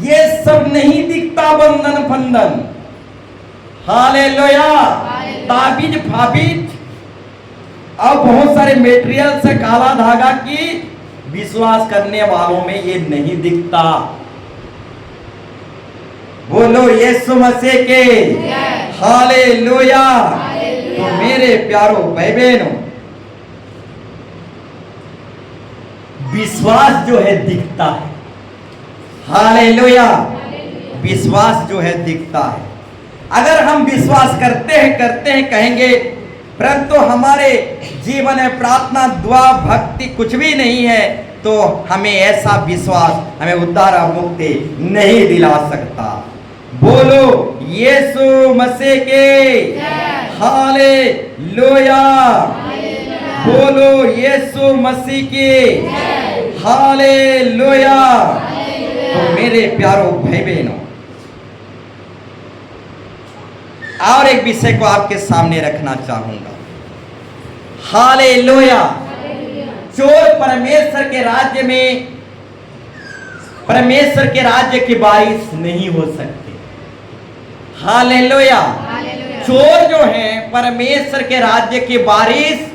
ये सब नहीं दिखता बंधन फंदन। हालेलुया। ताबीज फाबीज और बहुत सारे मेटेरियल से काला धागा की विश्वास करने वालों में ये नहीं दिखता। बोलो यीशु मसीह के हालेलुया। तो मेरे प्यारों भाई बहनों, विश्वास जो है दिखता है। हालेलुया। विश्वास जो है दिखता है। अगर हम विश्वास करते हैं कहेंगे, परंतु हमारे जीवन में प्रार्थना दुआ भक्ति कुछ भी नहीं है, तो हमें ऐसा विश्वास हमें उद्धार और मुक्ति नहीं दिला सकता। बोलो यीशु मसीह के हालेलुया। बोलो यीशु मसीह के हालेलुया। तो मेरे प्यारों भाई बहनों, और एक विषय को आपके सामने रखना चाहूंगा। हालेलुया। चोर परमेश्वर के राज्य में, परमेश्वर के राज्य की वारिस नहीं हो सकते। हालेलुया। चोर जो हैं परमेश्वर के राज्य की वारिस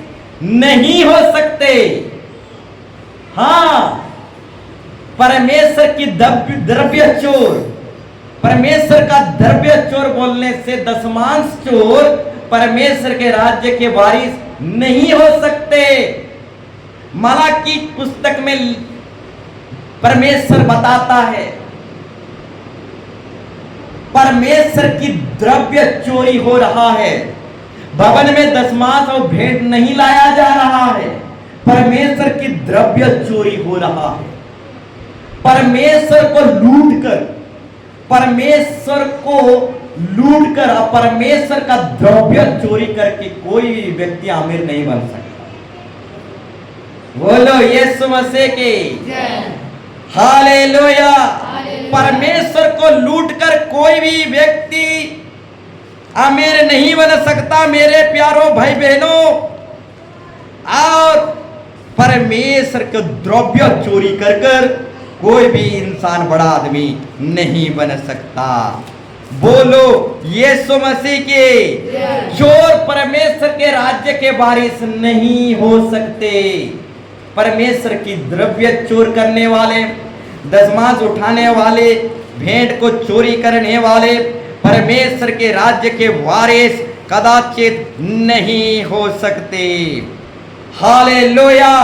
नहीं हो सकते। हाँ, परमेश्वर की द्रव्य चोर, परमेश्वर का द्रव्य चोर बोलने से दशमांश चोर परमेश्वर के राज्य के वारिस नहीं हो सकते। मलाकी पुस्तक में परमेश्वर बताता है परमेश्वर की द्रव्य चोरी हो रहा है। भवन में दशमांश और भेंट नहीं लाया जा रहा है, परमेश्वर की द्रव्य चोरी हो रहा है। परमेश्वर को लूटकर, परमेश्वर को लूटकर और परमेश्वर का द्रव्य चोरी करके कोई व्यक्ति अमीर नहीं बन सकता। बोलो यीशु मसीह के हालेलुया। परमेश्वर को लूटकर कोई भी व्यक्ति अमीर नहीं बन सकता मेरे प्यारों भाई बहनों। और परमेश्वर के द्रव्य चोरी कर कर कोई भी इंसान बड़ा आदमी नहीं बन सकता। बोलो यीशु मसीह के चोर परमेश्वर के राज्य के वारिस नहीं हो सकते। परमेश्वर की द्रव्य चोर करने वाले, दशमांश उठाने वाले, भेंट को चोरी करने वाले परमेश्वर के राज्य के वारिस कदाचित नहीं हो सकते। हालेलुया।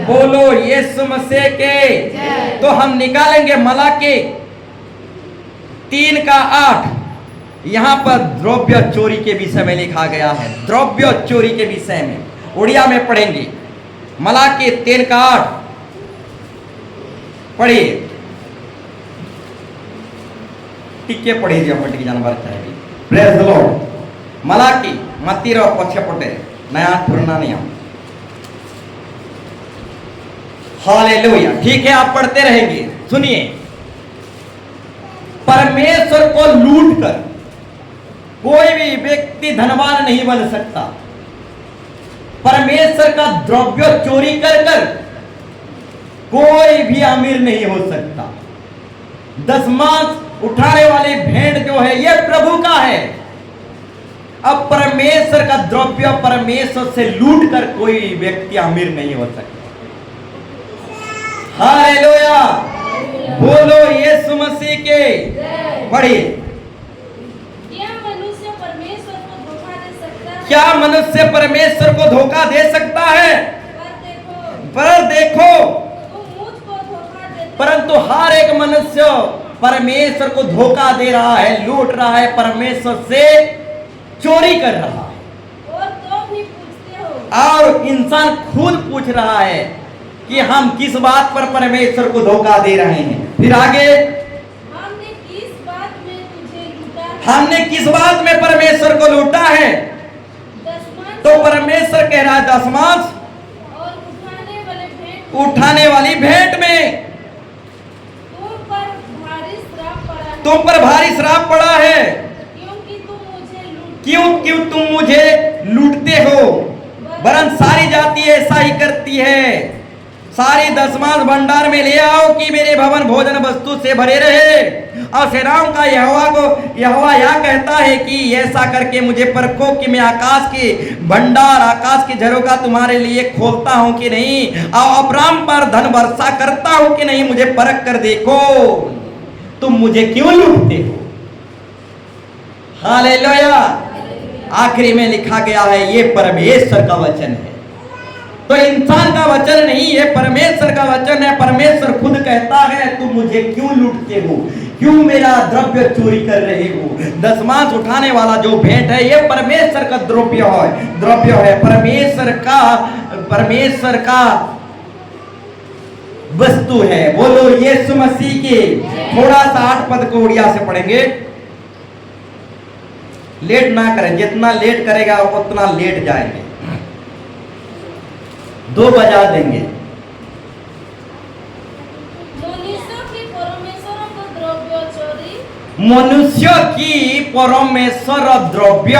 बोलो यीशु मसीह के। तो हम निकालेंगे मलाकी 3:8। यहां पर द्रव्य चोरी के विषय में लिखा गया है। द्रव्य चोरी के विषय में उड़िया में पढ़ेंगे। मलाकी 3:8 पढ़िए। टिके पढ़ी दिया पटी जानवर चाहिए। Praise the lord. मलाकी मतीर पछे पटे नया पुराना नियम। हालेलुया। ठीक है, आप पढ़ते रहेंगे। सुनिए, परमेश्वर को लूटकर कोई भी व्यक्ति धनवान नहीं बन सकता। परमेश्वर का द्रव्य चोरी कर कर कोई भी अमीर नहीं हो सकता। दशमांश उठाने वाली भेंट जो है ये प्रभु का है। अब परमेश्वर का द्रव्य परमेश्वर से लूट कर कोई व्यक्ति अमीर नहीं हो सकता। हालेलुया, बोलो यीशु मसीह के। पढ़िए, क्या मनुष्य परमेश्वर को धोखा दे सकता है? क्या मनुष्य परमेश्वर को धोखा दे सकता है? पर देखो, तुम मुझको धोखा देते परंतु हर एक मनुष्य परमेश्वर को धोखा दे रहा है, लूट रहा है, परमेश्वर से चोरी कर रहा है। और तो भी पूछते हो। और इंसान खुद पूछ रहा है कि हम किस बात पर परमेश्वर को धोखा दे रहे हैं। फिर आगे, हमने किस बात में तुझे लूटा है? हमने किस बात में परमेश्वर को लूटा है? दसमांश तो परमेश्वर कह रहा है दसमांश और उठाने वाली भेंट में तुम पर भारी श्राप पड़ा है। तुम पर भारी श्राप पड़ा है, क्योंकि तुम मुझे लूटते हो। वरन सारी जाति ऐसा ही करती है। सारी दसमांश भंडार में ले आओ कि मेरे भवन भोजन वस्तु से भरे रहे। और सेनाओं का यहोवा यह कहता है कि ऐसा करके मुझे परखो कि मैं आकाश के भंडार, आकाश के झरोखा तुम्हारे लिए खोलता हूं कि नहीं, और अब्राम पर धन वर्षा करता हूं कि नहीं, मुझे परख कर देखो। तुम मुझे क्यों लूटते हो? हालेलुया। आखिरी में लिखा गया है ये परमेश्वर का वचन है, तो इंसान का वचन नहीं है, परमेश्वर का वचन है। परमेश्वर खुद कहता है तुम मुझे क्यों लूटते हो, क्यों मेरा द्रव्य चोरी कर रहे हो। दसमांश उठाने वाला जो भेंट है ये परमेश्वर का द्रव्य है, परमेश्वर का वस्तु है। बोलो यीशु मसीह की। थोड़ा सा 8 पद को उड़िया से पढ़ेंगे, लेट ना करें, जितना लेट करेगा उतना लेट जाएंगे, 2 बजा देंगे। मनुष्य की परमेश्वर द्रव्य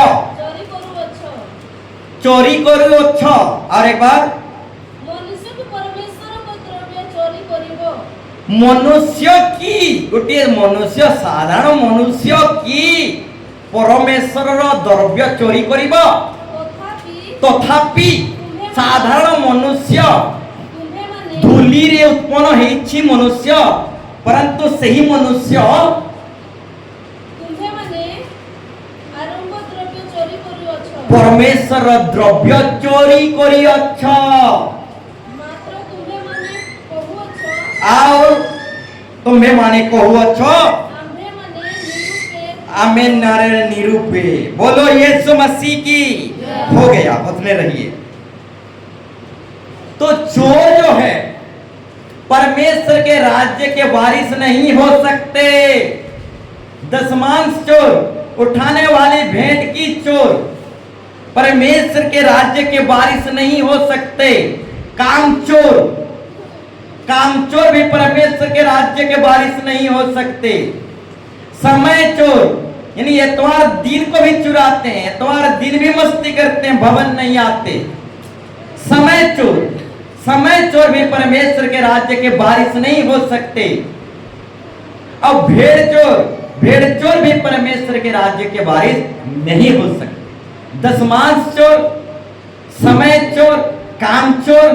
चोरी करू अच्छा। और एक बार, मनुष्य की गोटे मनुष्य साधारण मनुष्य की परमेश्वर द्रव्य चोरी करिबो। तथापि साधारण मनुष्य धूली रे उत्पन्न हेछि मनुष्य, परंतु सही मनुष्य परमेश्वर द्रव्य चोरी करी अच्छा। आओ तुम्हें माने कहू अच्छो, आमेन नारे निरूपे। बोलो यीशु मसीह की। हो गया, बसने रहिए। तो चोर जो है परमेश्वर के राज्य के वारिस नहीं हो सकते। दसमांश चोर, उठाने वाली भेंट की चोर परमेश्वर के राज्य के वारिस नहीं हो सकते। कामचोर भी परमेश्वर के राज्य के वारिस नहीं हो सकते। समय चोर यानी एतवार दिन को भी चुराते हैं, एतवार दिन भी मस्ती करते हैं, भवन नहीं आते। समय चोर भी परमेश्वर के राज्य के वारिस नहीं हो सकते। और भेड़ चोर भी परमेश्वर के राज्य के वारिस नहीं हो सकते। दसमांश चोर, समय चोर, काम चोर,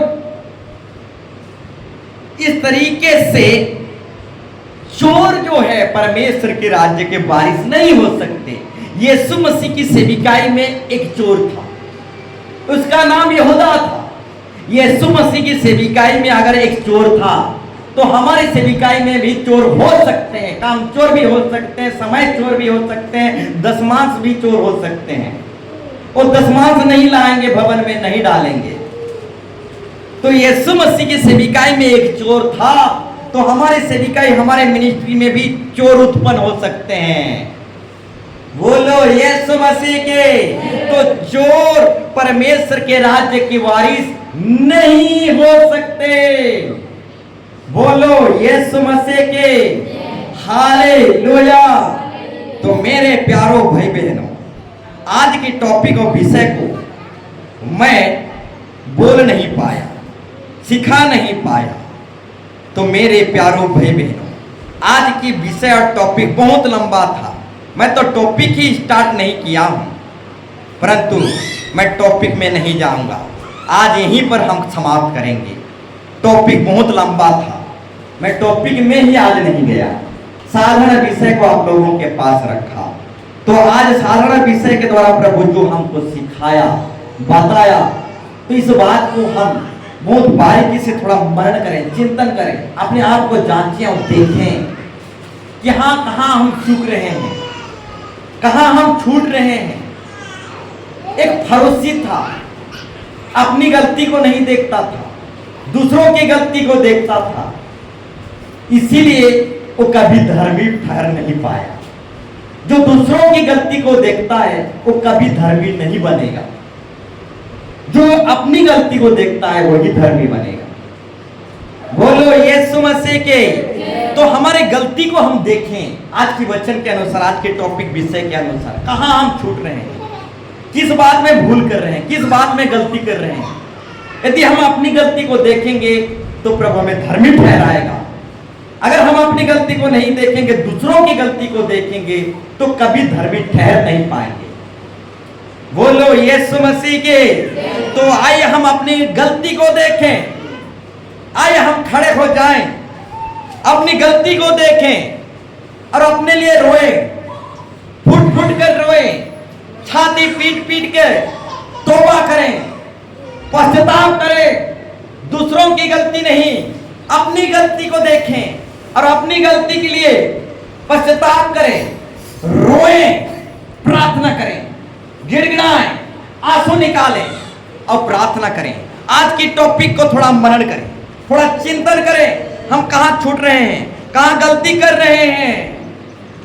इस तरीके से चोर जो है परमेश्वर के राज्य के वारिस नहीं हो सकते। यीशु मसीह की सेविकाई में एक चोर था, उसका नाम यहूदा था। यीशु मसीह की सेविकाई में अगर एक चोर था तो हमारी सेविकाई में भी चोर हो सकते हैं। काम चोर भी हो सकते हैं, समय चोर भी हो सकते हैं, दसमांश भी चोर हो सकते हैं। और दसमांश नहीं लाएंगे, भवन में नहीं डालेंगे। तो यीशु मसीह की सेविकाई में एक चोर था, तो हमारे सेविकाई, हमारे मिनिस्ट्री में भी चोर उत्पन्न हो सकते हैं। बोलो यीशु मसीह के। तो चोर परमेश्वर के राज्य की वारिस नहीं हो सकते। बोलो यीशु मसीह के। हालेलुया। तो मेरे प्यारो भाई बहनों, आज की टॉपिक और विषय को मैं बोल नहीं पाया, सिखा नहीं पाया। तो मेरे प्यारो भाई बहनों, आज की विषय और टॉपिक बहुत लंबा था। मैं तो टॉपिक ही स्टार्ट नहीं किया हूँ, परंतु मैं टॉपिक में नहीं जाऊंगा। आज यहीं पर हम समाप्त करेंगे। टॉपिक बहुत लंबा था, मैं टॉपिक में ही आज नहीं गया। साधारण विषय को आप लोगों के पास रखा। तो आज साधारण विषय के द्वारा प्रभु जो हमको सिखाया, बताया, तो इस बात को हम बहुत बारीकी से थोड़ा मनन करें, चिंतन करें, अपने आप को जांचें और देखें कि हाँ, कहाँ हम चूक रहे हैं, कहाँ हम छूट रहे हैं। एक फरोशी था, अपनी गलती को नहीं देखता था, दूसरों की गलती को देखता था, इसीलिए वो कभी धर्मी ठहर नहीं पाया। जो दूसरों की गलती को देखता है वो कभी धर्मी नहीं बनेगा। जो अपनी गलती को देखता है वही धर्मी बनेगा। बोलो यीशु मसीह के। तो हमारे गलती को हम देखें, आज की वचन के अनुसार, आज के टॉपिक विषय के अनुसार, कहां हम छूट रहे हैं, किस बात में भूल कर रहे हैं, किस बात में गलती कर रहे हैं। यदि हम अपनी गलती को देखेंगे तो प्रभु हमें धर्मी ठहराएगा। अगर हम अपनी गलती को नहीं देखेंगे, दूसरों की गलती को देखेंगे, तो कभी धर्मी ठहर नहीं पाएंगे। बोलो यीशु मसीह के। तो आइए हम अपनी गलती को देखें, आइए हम खड़े हो जाएं, अपनी गलती को देखें और अपने लिए रोएं, फुट फुट कर रोएं, छाती पीट पीट के तौबा करें, पश्चाताप करें। दूसरों की गलती नहीं, अपनी गलती को देखें और अपनी गलती के लिए पश्चाताप करें, रोएं, प्रार्थना करें, गिड़गिड़ाएं, आंसू निकालें और प्रार्थना करें। आज की टॉपिक को थोड़ा मनन करें, थोड़ा चिंतन करें, हम कहां छूट रहे हैं, कहां गलती कर रहे हैं।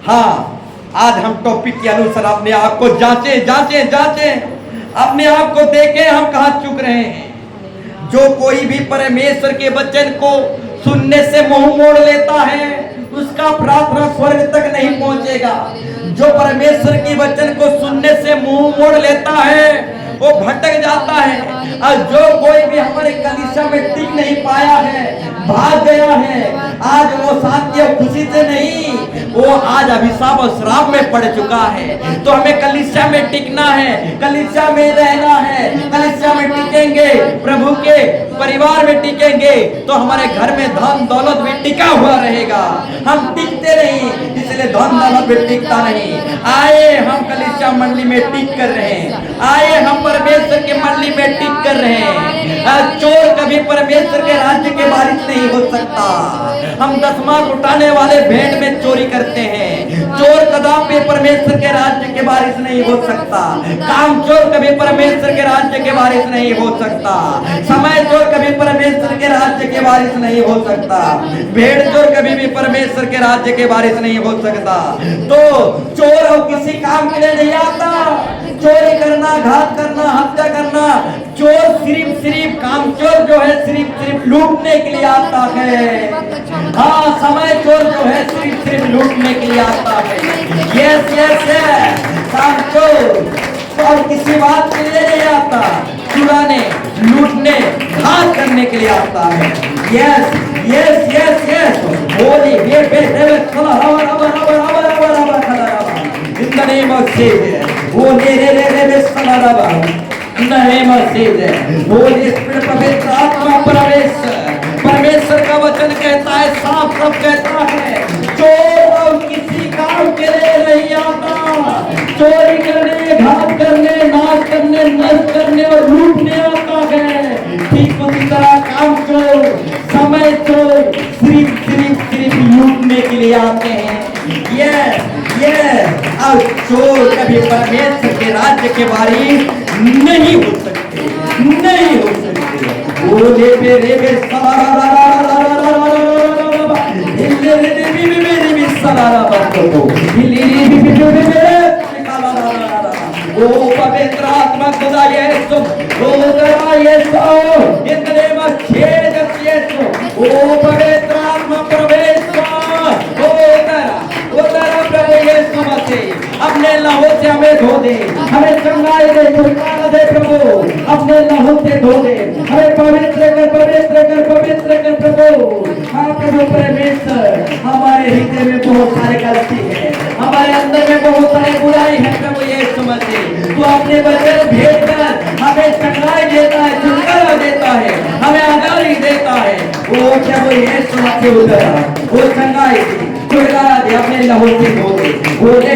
हाँ, आज हम टॉपिक के अनुसार अपने आप को जांचें, अपने आप को देखें, हम कहां चूक रहे हैं। जो कोई भी परमेश्वर के वचन को सुनने से मुंह मोड़ लेता है, उसका प्रार्थना स्वर्ग तक नहीं पहुंचेगा। जो परमेश्वर की वचन को सुनने से मुंह मोड़ लेता है वो भटक जाता है। और जो कोई भी हमारे कलीसिया में टिक नहीं पाया है, भाग गया है, आज वो शांति और खुशी से नहीं, वो आज अभिशाप और श्राप में पड़ चुका है। तो हमें कलीसिया में टिकना है, कलीसिया में रहना है। कलीसिया में टिकेंगे, प्रभु के परिवार में टिकेंगे, तो हमारे घर में धन दौलत भी टिका हुआ रहेगा। हम टिकते नहीं, इसलिए धन दौलत भी टिकता नहीं। आए हम कलीसिया मंडली में टिक कर रहे हैं, आए हम परमेश्वर के मंडली में टिक कर रहे हैं। चोर कभी परमेश्वर के राज्य के वारिस नहीं हो सकता। हम दसवां उठाने वाले भेंट में चोरी करते हैं, चोर कदापि परमेश्वर के राज्य के वारिस नहीं हो सकता। काम चोर कभी परमेश्वर के राज्य के वारिस नहीं हो सकता। समय चोर कभी परमेश्वर के राज्य के वारिस नहीं हो सकता। भेड़ चोर कभी भी परमेश्वर के राज्य के वारिस नहीं हो सकता। तो चोर और किसी काम के लिए नहीं आता। चोरी करना, घात करना, हत्या करना, चोर सिर्फ काम चोर जो है सिर्फ लूटने के लिए आता है। हाँ, समय चोर जो है सिर्फ लूटने के लिए आता है। यस काम चोर और किसी बात के लिए नहीं आता, चुराने, लूटने, घात करने के लिए आता है। Yes Holi in the name of Jesus. Oh, in the name of Jesus. Holy Spirit, पवित्र आत्मा प्रवेश। परमेश्वर का वचन कहता है, साफ कहता है, चोर और किसी काम के लिए नहीं आता। चोरी करने, घात करने, नाश करने, नष्ट करने और लूटने आता है। ठीक उसी तरह काम चोर, समय चोर सिर्फ लूटने के लिए आते हैं। और चोर कभी परमेश्वर के राज्य के वारिस नहीं हो सकते, नहीं हो सकते। वो पवित्र आत्मा खुदा यीशु, ओ पवित्र आत्मा प्रवेश अपने लहू से हमें धो दे, हमें चंगाई दे, छुटकारा दे प्रभु, अपने लहू से धो दे, हमें पवित्र कर प्रभु। हाँ प्रभु परमेश्वर, हमारे हृदय में बहुत सारे गलती है, हमारे अंदर में बहुत सारे बुराई है। प्रभु यीशु मसीह तू अपने वचन भेजकर हमें चंगाई देता है, छुटकारा देता है, हमें आजादी देता है। वो प्रभु यीशु मसीह उधर वो चंगाई दी, छुटकारा दे, अपने लहू से धो दे, वो दे